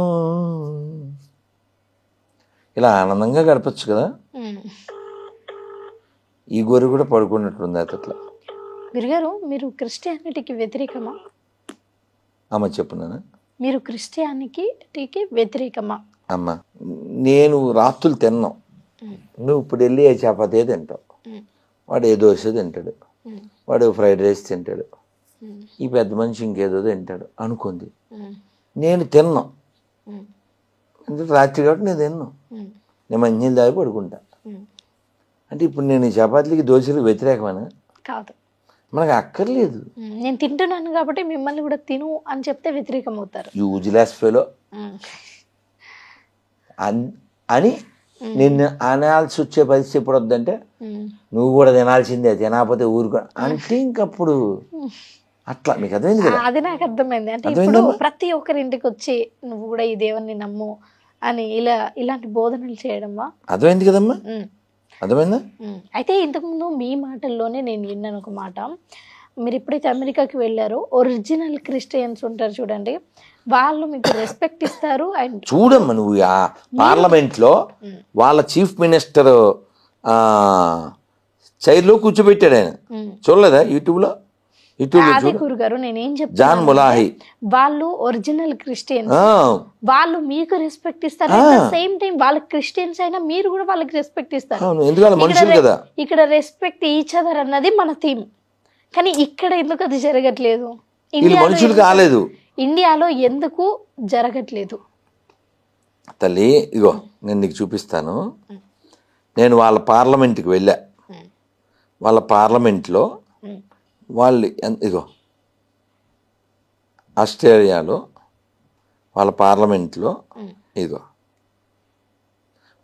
ఇలా ఆనందంగా గడపచ్చు కదా. ఉమ్. ఈ గోరు కూడా పడుకున్నట్టుంది అట్లా. గురుగారు మీరు క్రిస్టియానిటీకి వ్యతిరేకమా? అమ్మ చెప్పున్నాను. మీరు క్రిస్టియానిటీకి వ్యతిరేకమా? అమ్మ నేను రాత్రులు తిన్నాం. నువ్వు ఇప్పుడు వెళ్ళి ఏ చపాతీ తింటావు, వాడు ఏ దోశ తింటాడు, వాడు ఫ్రైడ్ రైస్ తింటాడు, ఈ పెద్ద మనిషి ఇంకేదో తింటాడు అనుకుంది. నేను తిన్నాం రాత్రి కాబట్టి నేను తిన్నాను. నేను మంచినీళ్ళు తాగి పడుకుంటా. అంటే ఇప్పుడు నేను ఈ చపాతీలకి దోశలకు వ్యతిరేకమేనా? కాదు, మనకు అక్కర్లేదు. నేను తింటున్నాను కాబట్టి మిమ్మల్ని కూడా తిను అని చెప్తే వ్యతిరేకం అవుతారు. యూజ్లెస్ ఫెలో అని నిన్ను అనాల్సి వచ్చే పరిస్థితి ఎప్పుడు వద్దంటే నువ్వు కూడా తినాల్సిందే, తినకపోతే ఊరుకో అంటే ఇంకప్పుడు అట్లా. మీకు అర్థమైంది కదా? అది నాకు అర్థమైంది. అంటే ఇప్పుడు ప్రతి ఒక్కరి ఇంటికి వచ్చి నువ్వు కూడా ఈ దేవుణ్ణి నమ్ము అని ఇలాంటి బోధనలు చేయడమా? అర్థమైంది కదమ్మా, అర్థమైందా? అయితే ఇంతకుముందు మీ మాటల్లోనే నేను విన్నాను ఒక మాట. మీరు ఎప్పుడైతే అమెరికాకి వెళ్ళారో ఒరిజినల్ క్రిస్టియన్స్ ఉంటారు చూడండి, వాళ్ళు మీకు రెస్పెక్ట్ ఇస్తారు. అండ్ చూడమ్మా, నువ్వు ఆ పార్లమెంట్లో వాళ్ళ చీఫ్ మినిస్టర్ చైర్లో కూర్చోబెట్టాడు ఆయన. చూడలేదా యూట్యూబ్లో? అదే గురుగారు నేనేం జాన్ చెప్తాను, ములాహి వాళ్ళు ఒరిజినల్ క్రిస్టియన్స్, వాళ్ళు మీకు రెస్పెక్ట్ ఇస్తారు. సేమ్ టైం వాళ్ళకి క్రిస్టియన్స్ అయినా మీరు కూడా వాళ్ళకి రెస్పెక్ట్ ఇస్తారు. ఎందుకంటే మనుషులు కదా. ఇక్కడ రెస్పెక్ట్ ఈచ్ అదర్ అన్నది మన థీమ్. కానీ ఇక్కడ ఎందుకు అది జరగట్లేదు? మనుషులు కాలేదు, ఇండియాలో ఎందుకు జరగట్లేదు? తల్లి ఇగో నేను నీకు చూపిస్తాను. నేను వాళ్ళ పార్లమెంట్కి వెళ్ళా. వాళ్ళ పార్లమెంట్లో వాళ్ళు ఇగో ఆస్ట్రేలియాలో వాళ్ళ పార్లమెంట్లో ఇగో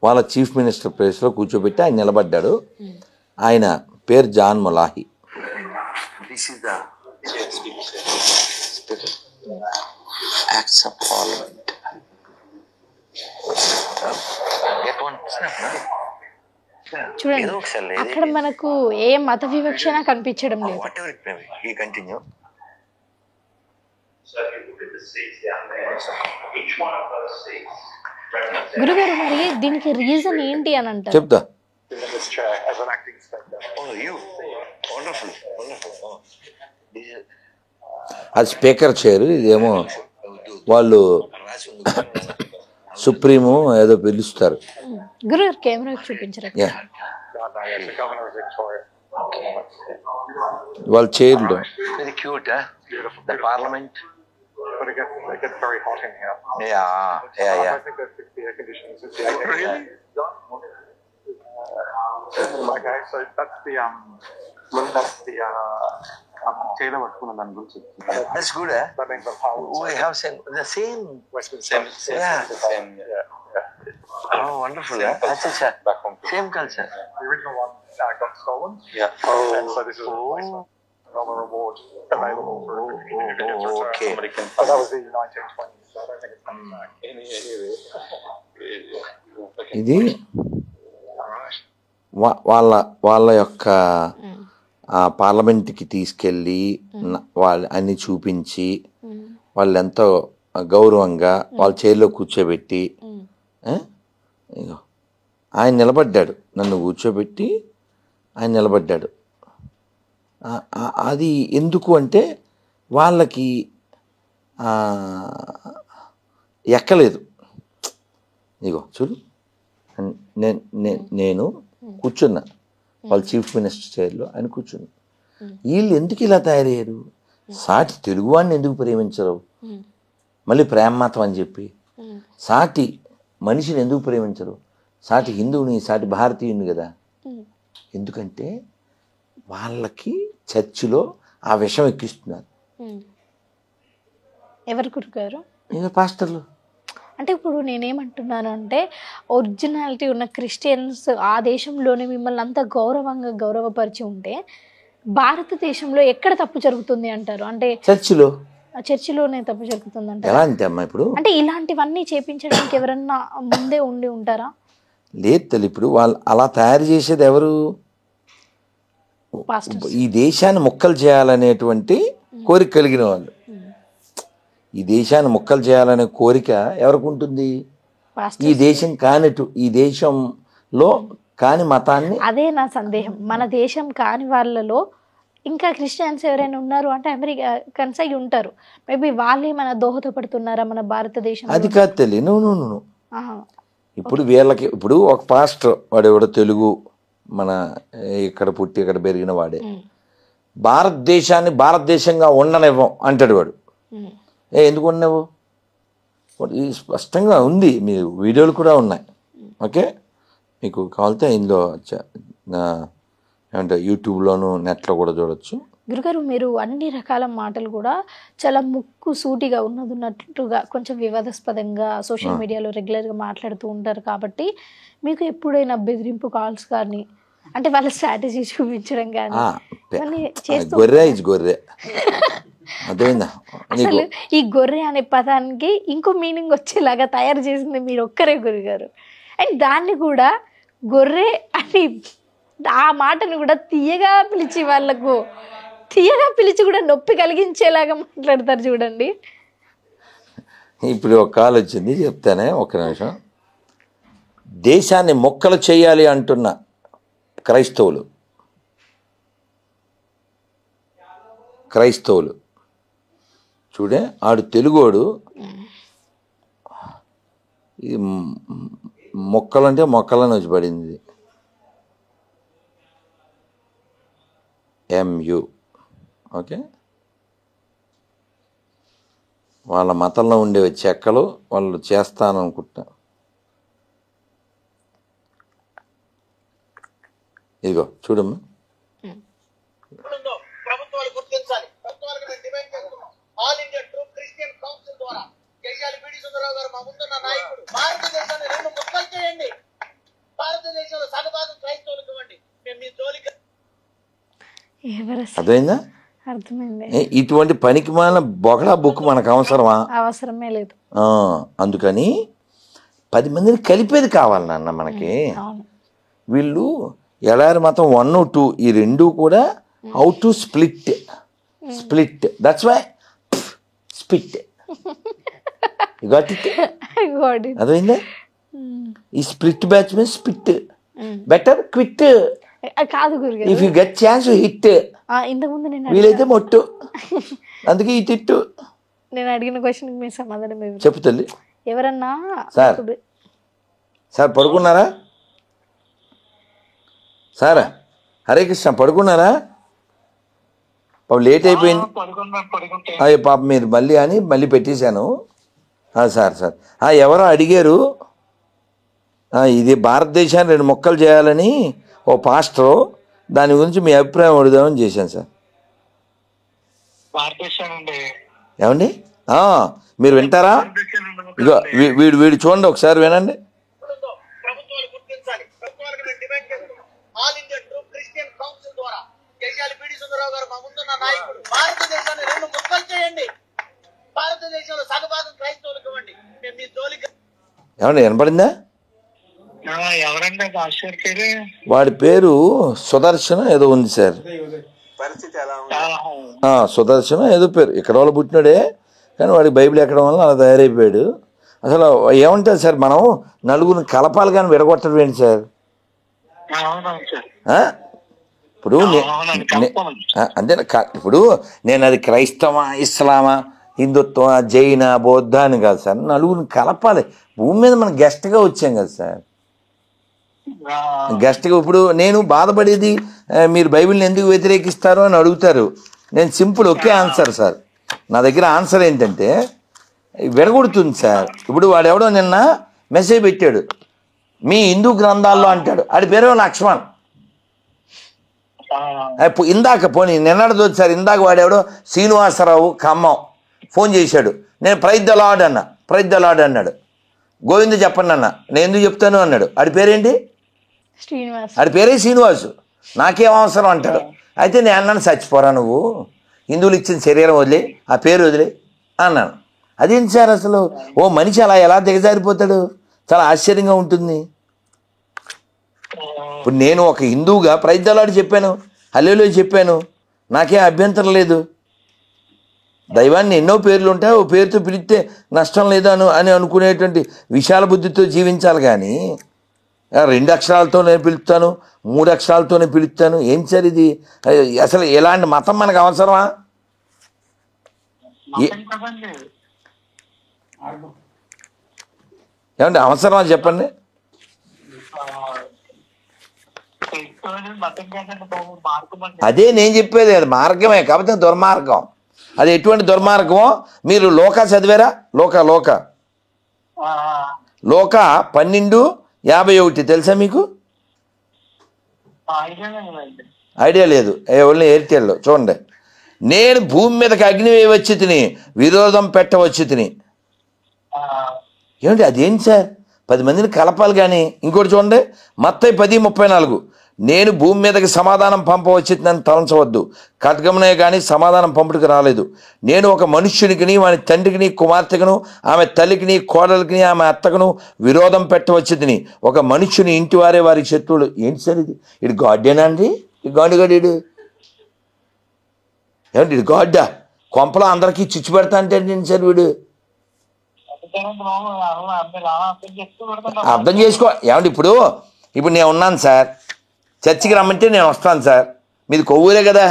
వాళ్ళ చీఫ్ మినిస్టర్ ప్లేస్లో కూర్చోబెట్టి ఆయన నిలబడ్డాడు. ఆయన పేరు జాన్ ములాహి. This is the acts of Parliament. చూడండి, అక్కడ మనకు ఏ మత వివక్షణ కనిపించడం లేదు. గురుగారు మరి దీనికి రీజన్ ఏంటి అని అంటారు? చెప్తా. అది స్పీకర్ చైర్, ఇదేమో వాళ్ళు సుప్రీము ఏదో పిలుస్తారు. గురుగారు కెమెరా చూపించరు. వాళ్ళ చైర్లు parliament but it gets very hot in here. Yeah. I think there's 60 air conditioners. Really? Okay, so that's the Taylor పట్టుకున్న దాని గురించి. That's good, eh? That means I'm home. We have the same. Western Same. Oh, wonderful, eh? That's back home. same culture. The original one got stolen. Yeah. And so this is a replacement. $1 reward available for Okay. But that was the 1920s, so I don't think it's coming back. ఇది వాళ్ళ యొక్క పార్లమెంట్కి తీసుకెళ్ళి వాళ్ళు అన్ని చూపించి వాళ్ళు ఎంతో గౌరవంగా వాళ్ళ చైర్లో కూర్చోబెట్టి ఇగో ఆయన నిలబడ్డాడు, నన్ను కూర్చోబెట్టి ఆయన నిలబడ్డాడు. అది ఎందుకు అంటే వాళ్ళకి ఎక్కలేదు. ఇగో చూడు, నేను కూర్చున్నా వాళ్ళ చీఫ్ మినిస్టర్ చైర్లో, ఆయన కూర్చున్నా. వీళ్ళు ఎందుకు ఇలా తయారయ్యారు? సాటి తెలుగువాడిని ఎందుకు ప్రేమించరు? మళ్ళీ ప్రేమమాతం అని చెప్పి సాటి మనిషిని ఎందుకు ప్రేమించరు? సాటి హిందువుని, సాటి భారతీయుని కదా. ఎందుకంటే వాళ్ళకి చర్చిలో ఆ విషం ఎక్కిస్తున్నారు. ఎవరు గురుగారు? ఇంకా పాస్టర్లు. అంటే ఇప్పుడు నేనేమంటున్నాను అంటే, ఒరిజినాలిటీ ఉన్న క్రిస్టియన్స్ ఆ దేశంలోనే మిమ్మల్ని అంత గౌరవపరిచి ఉంటే భారతదేశంలో ఎక్కడ తప్పు జరుగుతుంది అంటారు? అంటే చర్చిలోనే తప్పు జరుగుతుంది అంటారు. ఎలా అంటే అమ్మా, ఇప్పుడు అంటే ఇలాంటివన్నీ చేపించడానికి ఎవరన్నా ముందే ఉండి ఉంటారా? లేదు తల్లి, ఇప్పుడు వాళ్ళు అలా తయారు చేసేది ఎవరు? ఈ దేశాన్ని ముక్కలు చేయాలనేటువంటి కోరిక కలిగిన వాళ్ళు. ఈ దేశాన్ని ముక్కలు చేయాలనే కోరిక ఎవరికి ఉంటుంది? ఈ దేశం ఈ దేశంలో కాని మతాన్ని. అదే నా సందేహం. మన దేశం కాని వాళ్ళలో ఇంకా క్రిస్టియన్స్ ఎవరైనా ఉన్నారు అంటే అమెరికన్స్ అయి ఉంటారు. మేబీ వాళ్ళే మన దోహదపడుతున్నారా మన భారతదేశం? అది కాదు తల్లి, నువ్వు ఇప్పుడు వీళ్ళకి, ఇప్పుడు ఒక పాస్టర్ వాడు ఎవడో తెలుగు, మన ఇక్కడ పుట్టి ఇక్కడ పెరిగిన వాడే, భారతదేశాన్ని భారతదేశంగా ఉండనివ్వం అంటాడు వాడు. ఎందుకు ఉండవు? స్పష్టంగా ఉంది, మీ వీడియోలు కూడా ఉన్నాయి. ఓకే, మీకు కావాలితే ఇందులో ఏమంటే యూట్యూబ్లోను నెట్లో కూడా చూడొచ్చు. గురుగారు, మీరు అన్ని రకాల మాటలు కూడా చాలా ముక్కు సూటిగా ఉన్నట్టుగా కొంచెం వివాదాస్పదంగా సోషల్ మీడియాలో రెగ్యులర్గా మాట్లాడుతూ ఉంటారు. కాబట్టి మీకు ఎప్పుడైనా బెదిరింపు కాల్స్ కానీ, అంటే వాళ్ళ స్ట్రాటజీ చూపించడం కానీ గొర్రె అదేందా? అసలు ఈ గొర్రె అనే పదానికి ఇంకో మీనింగ్ వచ్చేలాగా తయారు చేసింది మీరు ఒక్కరే గురుగారు. అండ్ దాన్ని కూడా గొర్రె అని ఆ మాటను కూడా తీయగా పిలిచి కూడా నొప్పి కలిగించేలాగా మాట్లాడతారు చూడండి. ఇప్పుడు ఒక కాల్ వచ్చింది, చెప్తానే, ఒక్క నిమిషం. దేశాన్ని మొక్కలు చేయాలి అంటున్న క్రైస్తవులు చూడే, ఆడు తెలుగోడు. ఇది మొక్కలంటే మొక్కలని వచ్చి పడింది, MU. ఓకే, వాళ్ళ మతంలో ఉండేవి చెక్కలు వాళ్ళు చేస్తాననుకుంటా. ఇదిగో చూడమ్మా, ప్రభుత్వాలు గుర్తించాలి. ప్రభుత్వాలకు మేము డిమాండ్ చేస్తున్నాం. All India true Christian council ద్వారా కేయాలి బీడి సుందరరావు గారు మా ముందున్న నాయకుడు. భారతదేశాన్ని 2 ముక్కలు చేయండి. భారతదేశంలో సగభాగం క్రైస్తవులకు ఇవ్వండి. మేము మీ జోలికి. అర్థమైందా? అర్థమైంది. ఇటువంటి పనికి మాలిన బొగడా బుక్ మనకు అవసరమే లేదు. అందుకని 10 మందిని కలిపేది కావాలి నాన్న మనకి. వీళ్ళు ఎడారి మతం 1, 2 ఈ 2 కూడా how to split. That's why split. You got it? అర్థమైందా? ఈ స్ప్లిట్ బ్యాచ్ మీద స్పిట్ బెటర్ క్విట్ కాదు గురుగారు. If you get chance you hit. ఇంతకుముందు నేను వీలైతే మొట్టు, అందుకే ఈ తిట్టు. నేను అడిగిన క్వశ్చన్ మీ సమాధానం చెప్పు తల్లి. ఎవరన్నా సార్ పడుకున్నారా? సార్ హరే కృష్ణ పడుకున్నారా? పాపం లేట్ అయిపోయింది. పడుకుంటే అయ్యో పాప మీరు మళ్ళీ పెట్టేశాను. సార్ ఎవరో అడిగారు, ఇది భారతదేశాన్ని 2 ముక్కలు చేయాలని ఓ పాస్టరు, దాని గురించి మీ అభిప్రాయం అడుగుదామని చేశాను సార్. భారతదేశానండి. ఏమండి మీరు వింటారా? ఇగో వీడు చూడండి, ఒకసారి వినండి. ప్రభుత్వాలు గుర్తించాలి. ప్రభుత్వాలకు మేము డిమాండ్ చేస్తున్నాం. All India true Christian council ద్వారా కేశాలి పిడి సుందరరావు గారు మా ముందున్న నాయకుడు. భారతదేశాన్ని 2 ముక్కలు చేయండి. భారతదేశంలో సగభాగం క్రైస్తవులకు ఇవ్వండి. మేము మీ జోలికి. ఏమండి వినపడిందా? ఎవరండి పాస్టర్ పేరు? వాడి పేరు సుదర్శన ఏదో ఉంది సార్. సుదర్శన ఏదో పేరు, ఇక్కడ వాళ్ళు పుట్టినాడే కానీ వాడికి బైబిల్ ఎక్కడం వల్ల అలా తయారైపోయాడు. అసలు ఏమంటారు సార్, మనం నలుగురిని కలపాలి కానీ విడగొట్టడం ఏంటి సార్? ఇప్పుడు అంతే. ఇప్పుడు నేను అది క్రైస్తవా, ఇస్లామా, హిందుత్వమా, జైన, బౌద్ధ అని కాదు సార్, నలుగురిని కలపాలి. భూమి మీద మనం గెస్ట్గా వచ్చాం కదా సార్. గెస్ట్గా ఇప్పుడు నేను బాధపడేది, మీరు బైబిల్ని ఎందుకు వ్యతిరేకిస్తారు అని అడుగుతారు. నేను సింపుల్ ఒకే ఆన్సర్ సార్. నా దగ్గర ఆన్సర్ ఏంటంటే విడగొడుతుంది సార్. ఇప్పుడు వాడెవడో నిన్న మెసేజ్ పెట్టాడు, మీ హిందూ గ్రంథాల్లో అంటాడు. ఆడి పేరు లక్ష్మణ్. ఇందాక పోనీ నిన్నటితో సార్, ఇందాక వాడెవడో శ్రీనివాసరావు ఖమ్మం ఫోన్ చేశాడు. నేను ప్రైజ్ ద లార్డ్ అన్నాడు. గోవింద చెప్పండి అన్న, నేను ఎందుకు చెప్తాను అన్నాడు. ఆడి పేరేంటి? శ్రీనివాస్. ఆడి పేరే శ్రీనివాసు. నాకేం అవసరం అంటాడు. అయితే నేను అన్నాను, చచ్చిపోరా నువ్వు, హిందువులు ఇచ్చిన శరీరం వదిలే, ఆ పేరు వదిలే అన్నాను. అదేంటి సార్ అసలు, ఓ మనిషి అలా ఎలా దిగజారిపోతాడు? చాలా ఆశ్చర్యంగా ఉంటుంది. ఇప్పుడు నేను ఒక హిందువుగా ప్రైజ్ ద లార్డ్ చెప్పాను, హల్లెలూయా చెప్పాను, నాకేం అభ్యంతరం లేదు. దైవాన్ని ఎన్నో పేర్లు ఉంటాయి, ఓ పేరుతో పిలిస్తే నష్టం లేదా అని అనుకునేటువంటి విశాల బుద్ధితో జీవించాలి. కానీ 2 అక్షరాలతోనే పిలుస్తాను, 3 అక్షరాలతోనే పిలుస్తాను, ఏం సార్ ఇది? అసలు ఎలాంటి మతం మనకు అవసరమా? ఏమంటే అవసరమా చెప్పండి. అదే నేను చెప్పేది, అది మార్గమే, కాకపోతే దుర్మార్గం. అది ఎటువంటి దుర్మార్గమో మీరు లోక చదివారా? లోక 12:51 తెలుసా మీకు? ఐడియా లేదు. ఓన్లీ ఎయిర్టెల్లో చూడండి. నేను భూమి మీదకి అగ్ని వేయవచ్చు తిని, విరోధం పెట్టవచ్చు తిని. ఏమండి అదేంటి సార్, 10 మందిని కలపాలి కానీ. ఇంకోటి చూడండి, మత్తయి 10:34, నేను భూమి మీదకి సమాధానం పంపవచ్చునని తలంచవద్దు, ఖడ్గమునే కానీ సమాధానం పంపుడికి రాలేదు. నేను ఒక మనుష్యునికిని, వాని తండ్రికిని, కుమార్తెకును, ఆమె తల్లికిని, కోడలికిని, ఆమె అత్తకును విరోధం పెట్టవచ్చుని. ఒక మనుష్యుని ఇంటి వారే వారికి శత్రువులు. ఏంటి సార్ ఇది? ఇది గాడ్డేనా అండి? ఈ గాడుగాడు ఏమంటే ఇది గాడ్డా? కొంపలో అందరికీ చిచ్చు పెడతా అంటే ఏంటి సార్ వీడు? అర్థం చేసుకో. ఏమంటే ఇప్పుడు నేను ఉన్నాను సార్, చర్చికి రమ్మంటే నేను వస్తాను సార్. మీది కొవ్వూరే కదా?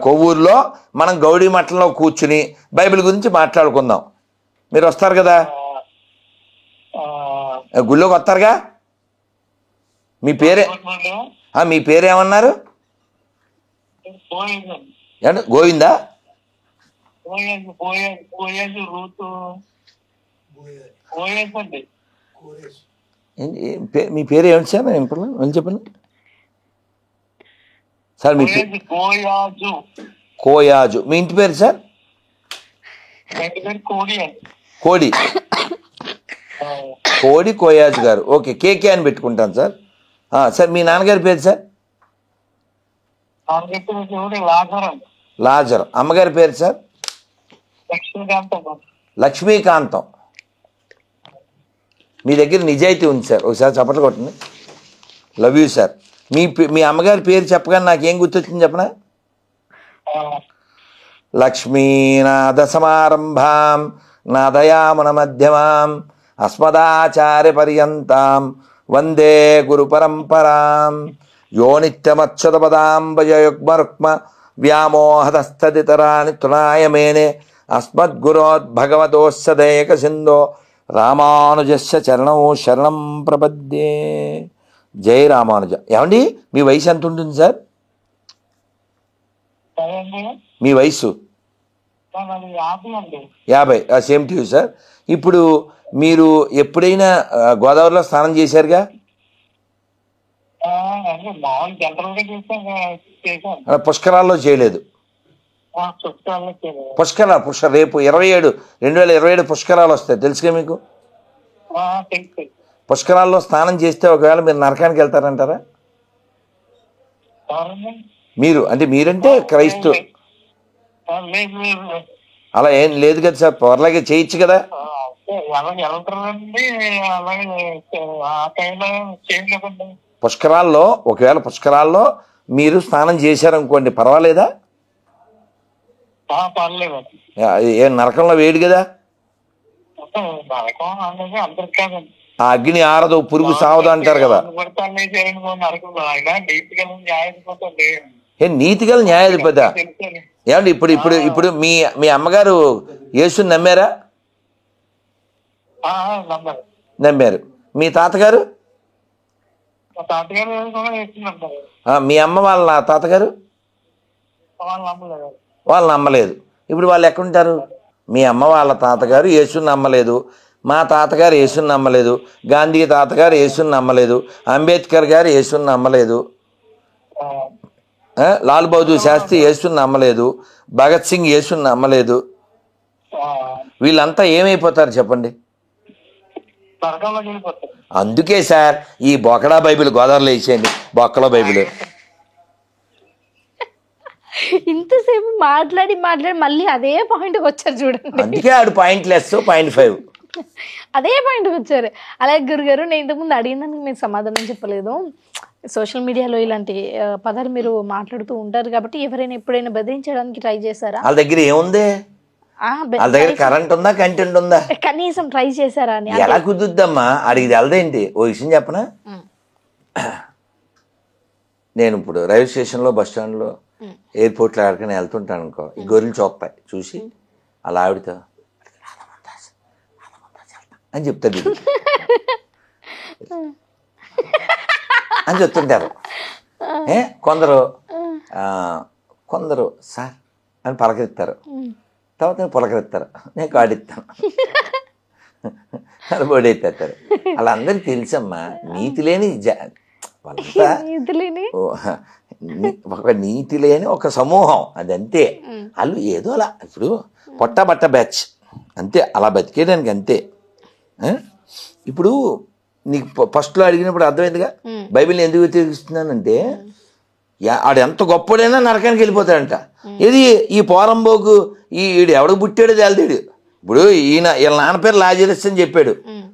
కొవ్వూరులో మనం గౌడీ మఠంలో కూర్చుని బైబిల్ గురించి మాట్లాడుకుందాం. మీరు వస్తారు కదా? గుళ్ళోకి వస్తారుగా? మీ పేరేమన్నారు? ఏమంటే గోవిందా? మీ పేరు ఏమిటి సార్? నేను చెప్పండి సార్. మీ కోయాజు. మీ ఇంటి పేరు సార్? కోడి కోయాజు గారు. ఓకే, కేకే అని పెట్టుకుంటాను సార్. సార్ మీ నాన్నగారి పేరు సార్? లాజర్. అమ్మగారి పేరు సార్? లక్ష్మీకాంతం. మీ దగ్గర నిజాయితీ ఉంది సార్, ఒకసారి చప్పట్లు కొట్టండి. Love you sir. మీ అమ్మగారి పేరు చెప్పగానే నాకేం గుర్తొచ్చింది చెప్పనా? లక్ష్మీనాథ సమారంభాం నాదయామున మధ్యమాం అస్మదాచార్య పర్యంతాం వందే గురు పరంపరాం. యో నిత్యమచ్యుత పదాంబయుగ్మరుక్మ వ్యామోహతస్తదితరాని తృణాయ మేనే అస్మద్గురోద్భగవతోస్సదేక సింధో రామానుజస్య చరణం శరణం ప్రపద్యే. జై రామానుజ. ఏమండి మీ వయసు ఎంత ఉంటుంది సార్? మీ వయసు? 50. Same to you sir. ఇప్పుడు మీరు ఎప్పుడైనా గోదావరిలో స్నానం చేశారుగా? పుష్కరాల్లో చేయలేదు. రేపు 2027 పుష్కరాలు వస్తాయి, తెలుసుగా మీకు? పుష్కరాల్లో స్నానం చేస్తే ఒకవేళ మీరు నరకానికి వెళ్తారంటారా? మీరు అంటే మీరంటే క్రైస్తవు, అలా ఏం లేదు కదా సార్, అలాగే చేయొచ్చు కదా. పుష్కరాల్లో ఒకవేళ పుష్కరాల్లో మీరు స్నానం చేశారనుకోండి, పర్వాలేదా? ఏం నరకంలో వేడి కదా, ఆ అగ్ని ఆరదు, పురుగు సావదు అంటారు కదా. నీతి గల న్యాయాధిపతి ఏమండి? ఇప్పుడు ఇప్పుడు ఇప్పుడు మీ మీ అమ్మగారు యేసుని నమ్మారా? నమ్మారు. మీ తాతగారు? మీ అమ్మ వాళ్ళ తాతగారు వాళ్ళు నమ్మలేదు. ఇప్పుడు వాళ్ళు ఎక్కడుంటారు? మీ అమ్మ వాళ్ళ తాతగారు యేసుని నమ్మలేదు, మా తాతగారు యేసుని నమ్మలేదు, గాంధీ తాతగారు యేసుని నమ్మలేదు, అంబేద్కర్ గారు యేసుని నమ్మలేదు, లాల్ బహదూర్ శాస్త్రి యేసుని నమ్మలేదు, భగత్ సింగ్ యేసుని నమ్మలేదు. వీళ్ళంతా ఏమైపోతారు చెప్పండి? అందుకే సార్ ఈ బొకడా బైబిల్ గోదావరిలో వేసేయండి, బొక్కలో బైబిల్. ఇంతసేపు మాట్లాడి మళ్ళీ అదే పాయింట్కి వచ్చారు చూడండి. అందుకే ఆడు .5 అదే పాయింట్కి వచ్చారు. అలాగే గురుగారు, నేను ఇంతకుముందు అడిగిందానికి మీరు సమాధానం చెప్పలేదు. సోషల్ మీడియాలో ఇలాంటి పదాలు మీరు మాట్లాడుతూ ఉంటారు కాబట్టి ఎవరైనా ఎప్పుడైనా బెదిరించడానికి ట్రై చేశారా? వాళ్ళ దగ్గర ఏముంది? వాళ్ళ దగ్గర కరెంట్ ఉందా, కంటెంట్ ఉందా? కనీసం ట్రై చేశారా అని. ఎలా కుదుద్దమ్మా, అడిగిది వెళ్దేంటి? ఓ విషయం చెప్పనా, నేను ఇప్పుడు రైల్వే స్టేషన్లో, బస్ స్టాండ్లో, ఎయిర్పోర్ట్లో ఎక్కడికైనా వెళ్తుంటాను అనుకో, ఈ గొర్రెలు చూస్తాయి చూసి అలా ఆవిడతో అని చెప్తాడు అని చెప్తుంటారు. కొందరు సార్ అని పలకరిస్తారు, తర్వాత నేను పులకరిస్తారు, నేను కాడిస్తాను అని బోడెత్తారు. వాళ్ళందరికీ తెలుసమ్మా, నీతి లేని ఒక నీతి లేని ఒక సమూహం, అదంతే. వాళ్ళు ఏదో అలా ఇప్పుడు పొట్టబట్ట బ్యాచ్ అంతే, అలా బతికేయడానికి అంతే. ఇప్పుడు నీకు ఫస్ట్లో అడిగినప్పుడు అర్థమైందిగా బైబిల్ని ఎందుకు వ్యతిరేకిస్తున్నానంటే, ఆడు ఎంత గొప్పడైనా నరకానికి వెళ్ళిపోతాడంట. ఇది ఈ పోరంబోకు ఈడు ఎవడికి పుట్టాడో తేల్తాడు. ఇప్పుడు వీళ్ళ నాన్న పేరు లాజరస్ అని చెప్పాడు,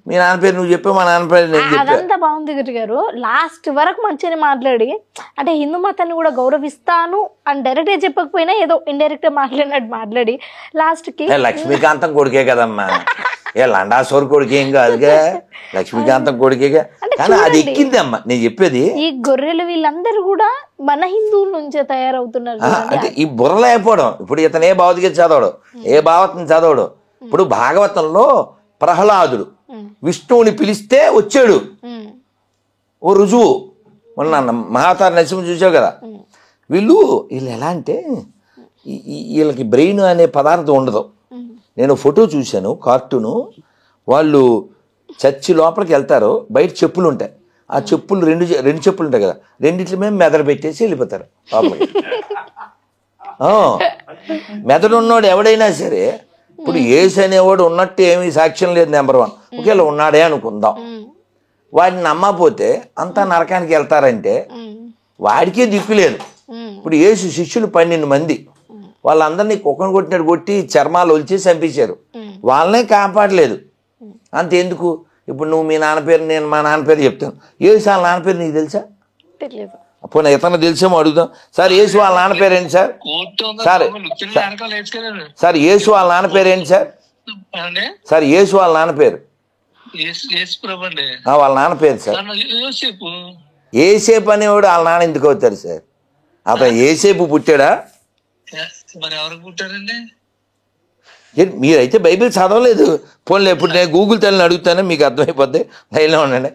మీ నాన్న పేరు నువ్వు చెప్పావు, మా నాన్న పేరు నేను చెప్పాను. అదంతా బాగుంది గురుగారు, లాస్ట్ వరకు మంచిగా మాట్లాడి, అంటే హిందూ మతాన్ని కూడా గౌరవిస్తాను అని డైరెక్ట్ గా చెప్పకపోయినా ఏదో ఇండైరెక్ట్ గా మాట్లాడినట్టు మాట్లాడి లాస్ట్ కి లక్ష్మీకాంతం కొడుకే కదమ్మా, లండాసోర్ కొడుకేం కాదుగా, లక్ష్మీకాంతం కొడుకేగా. కానీ అది ఎక్కింది అమ్మా, నేను చెప్పేది. ఈ గొర్రెలు వీళ్ళందరూ కూడా మన హిందువుల నుంచే తయారవుతున్నారు. అంటే ఈ బుర్రలు అయిపోవడం. ఇప్పుడు ఇతను ఏ భగవద్గీత చదవడు, ఏ భాగవతం చదవడు. ఇప్పుడు భాగవతంలో ప్రహ్లాదుడు విష్ణువుని పిలిస్తే వచ్చాడు, ఓ రుజువు. మొన్న మహాతార నరసింహ చూసావు కదా. వీళ్ళు ఎలా అంటే వీళ్ళకి బ్రెయిన్ అనే పదార్థం ఉండదు. నేను ఫోటో చూశాను, కార్టూను. వాళ్ళు చర్చి లోపలికి వెళ్తారు, బయట చెప్పులు ఉంటాయి, ఆ చెప్పులు రెండు చెప్పులు ఉంటాయి కదా, రెండిట్ల మీద మెదడు పెట్టేసి వెళ్ళిపోతారు లోపలికి. మెదడు ఉన్నవాడు ఎవడైనా సరే, ఇప్పుడు యేసు అనేవాడు ఉన్నట్టు ఏమీ సాక్ష్యం లేదు, నెంబర్ 1. ఒకేలా ఉన్నాడే అనుకుందాం, వాడిని నమ్మకపోతే అంతా నరకానికి వెళ్తారంటే వాడికే దిక్కు లేదు. ఇప్పుడు యేసు శిష్యులు 12 మంది, వాళ్ళందరినీ కుక్కను కొట్టినట్టు కొట్టి చర్మాలు ఒలిచి చంపించారు, వాళ్ళనే కాపాడలేదు. అంతెందుకు, ఇప్పుడు నువ్వు మీ నాన్న పేరు, నేను మా నాన్న పేరు చెప్తాను, యేసు వాళ్ళ నాన్న పేరు నీకు తెలుసా? పోనీ ఇతను తెలిసేమో అడుగుదాం. సార్ యేసు వాళ్ళ నాన్న పేరు ఏంటి సార్? సార్ యేసు వాళ్ళ నాన్న పేరు ఏంటి సార్? సార్ యేసు వాళ్ళ నాన్న పేరు, వాళ్ళ నాన్న పేరు సార్ ఏసేపు అనేవాడు. వాళ్ళ నాన్న ఎందుకు అవుతారు సార్? అతను ఏసేపు పుట్టాడా? మీరైతే బైబిల్ చదవలేదు. పోన్లే, ఇప్పుడు నేను గూగుల్ తల్లిని అడుగుతాను, మీకు అర్థమైపోద్ది. లైన్లో ఉండండి.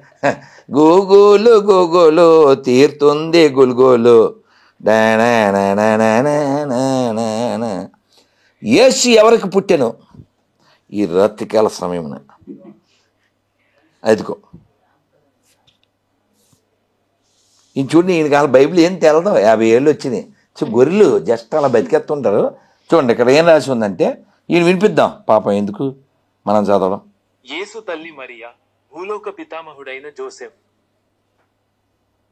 గూగులు తీరుతుంది గుల్గోలు, యేసు ఎవరికి పుట్టెను? ఈ రాత్రికాల సమయమున. అదిగో ఈయన చూడండి, ఈయన కాలం బైబిల్ ఏం తెలదు, 50 ఏళ్ళు వచ్చినాయి. సో గొర్రెలు జస్ట్ అలా బతికేస్తుంటారు. చూడండి ఇక్కడ ఏం రాసి ఉందంటే, ఈయన వినిపిద్దాం పాపం, ఎందుకు మనం చదవడం. యేసు తల్లి మరియా, భూలోక పితామహుడైన జోసెఫ్.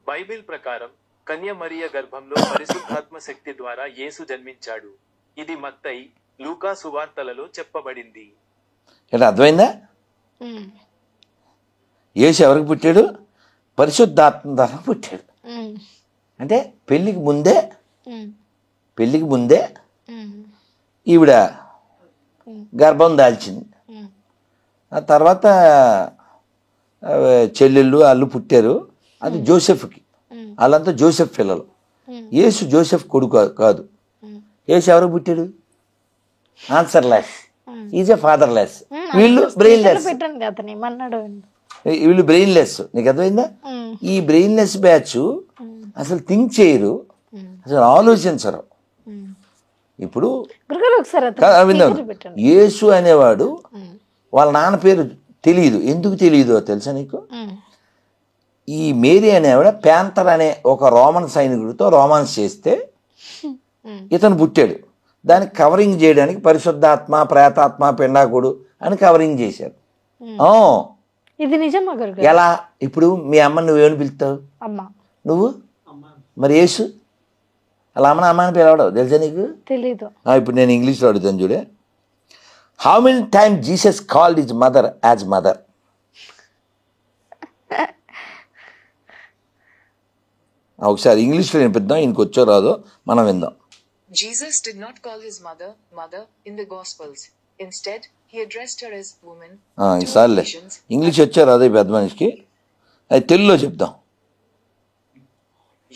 బైబిల్ ప్రకారం కన్య మరియ గర్భంలో పరిశుద్ధాత్మ శక్తి ద్వారా యేసు జన్మించాడు. ఇది మత్తయి, లూకా సువార్తలలో చెప్పబడింది. ఇక్కడ అర్థమైందా? యేసు ఎవరికి పుట్టాడు? పరిశుద్ధాత్మ ద్వారా పుట్టాడు. అంటే పెళ్ళికి ముందే ఈవిడ గర్భం దాల్చింది. ఆ తర్వాత చెల్లెళ్ళు వాళ్ళు పుట్టారు. అది జోసెఫ్కి, వాళ్ళంతా జోసెఫ్ పిల్లలు. యేసు జోసెఫ్ కొడుకు కాదు. యేసు ఎవరికి పుట్టాడు? Answer less, is a father less. వీళ్ళు బ్రెయిన్ లెస్. వీళ్ళు బ్రెయిన్ లెస్. నీకు అర్థమైందా? ఈ బ్రెయిన్ లెస్ బ్యాచ్ అసలు థింక్ చేయరు, అసలు ఆలోచించరు. ఇప్పుడు యేసు అనేవాడు వాళ్ళ నాన్న పేరు తెలియదు. ఎందుకు తెలియదో తెలుసా నీకు? ఈ మేరీ అనేవాడ ప్యాంతర్ అనే ఒక రోమన్ సైనికుడితో రోమాన్స్ చేస్తే ఇతను పుట్టాడు. దానికి కవరింగ్ చేయడానికి పరిశుద్ధాత్మ, ప్రేతాత్మ, పిండాకుడు అని కవరింగ్ చేశారు. ఇది నిజమా? ఎలా? ఇప్పుడు మీ అమ్మని నువ్వేమని పిలుస్తావు? నువ్వు మరి యేసు అలా అమ్మని అమ్మని పిలవడవు, తెలుసా నీకు? తెలీదు. ఇప్పుడు నేను ఇంగ్లీష్లో అడుగుతాను చూడే. How many time Jesus called his mother as mother? ఒకసారి ఇంగ్లీష్లో వినిపిద్దాం, ఈయనకి వచ్చో రాదో మనం విందాం. Jesus did not call his mother in the Gospels. Instead, he addressed her as woman. ఈసారిలే ఇంగ్లీష్ వచ్చో రాదో ఈ పెద్ద మనిషికి, అది తెలుగులో చెప్దాం.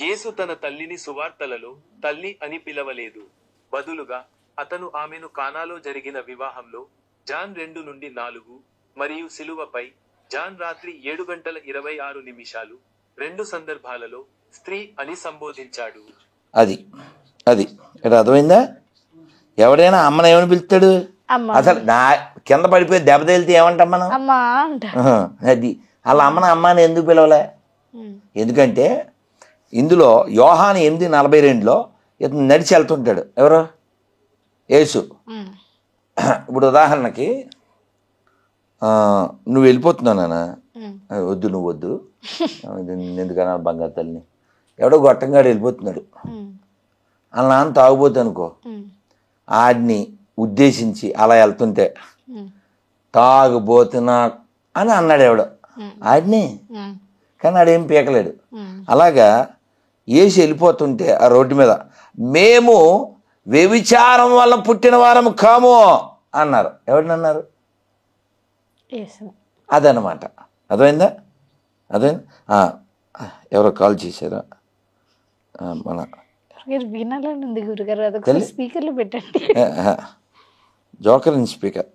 యేసు తన తల్లిని సువార్తలలో తల్లి అని పిలవలేదు. బదులుగా అతను ఆమెను కానాలో జరిగిన వివాహంలో జాన్ 2:4 మరియు సిలువపై జాన్ రాత్రి 7:26 2 సందర్భాలలో స్త్రీ అని సంబోధించాడు. అది ఇక్కడ అర్థమైందా? ఎవడైనా అమ్మను ఏమని పిలుస్తాడు? అసలు నా కింద పడిపోయి దెబ్బ తేలితే ఏమంటాం మనం? అది వాళ్ళ అమ్మని అమ్మని ఎందుకు పిలవలే? ఎందుకంటే ఇందులో యోహాను 8:42 ఇతను నడిచి వెళ్తుంటాడు. ఎవరు? యేసు. ఇప్పుడు ఉదాహరణకి నువ్వు వెళ్ళిపోతున్నావు నాన్న, వద్దు నువ్వు వద్దు, ఎందుకన్నా బంగారు తల్లిని, ఎవడో గొట్టంగాడు వెళ్ళిపోతున్నాడు, వాళ్ళ నాన్న తాగుపోతే అనుకో, ఆడిని ఉద్దేశించి అలా వెళ్తుంటే తాగుబోతున్నా అని అన్నాడు ఎవడో ఆడిని, కానీ ఆడేం పీకలేడు. అలాగా యేసు వెళ్ళిపోతుంటే ఆ రోడ్డు మీద మేము వ్యభిచారం వల్ల పుట్టిన వారము కాము అన్నారు. ఎవరిని అన్నారు? అదనమాట. అర్థమైందా? ఎవరో కాల్ చేశారా? మన వినాలని గురుగారు, స్పీకర్లో పెట్టండి. Joker in speaker.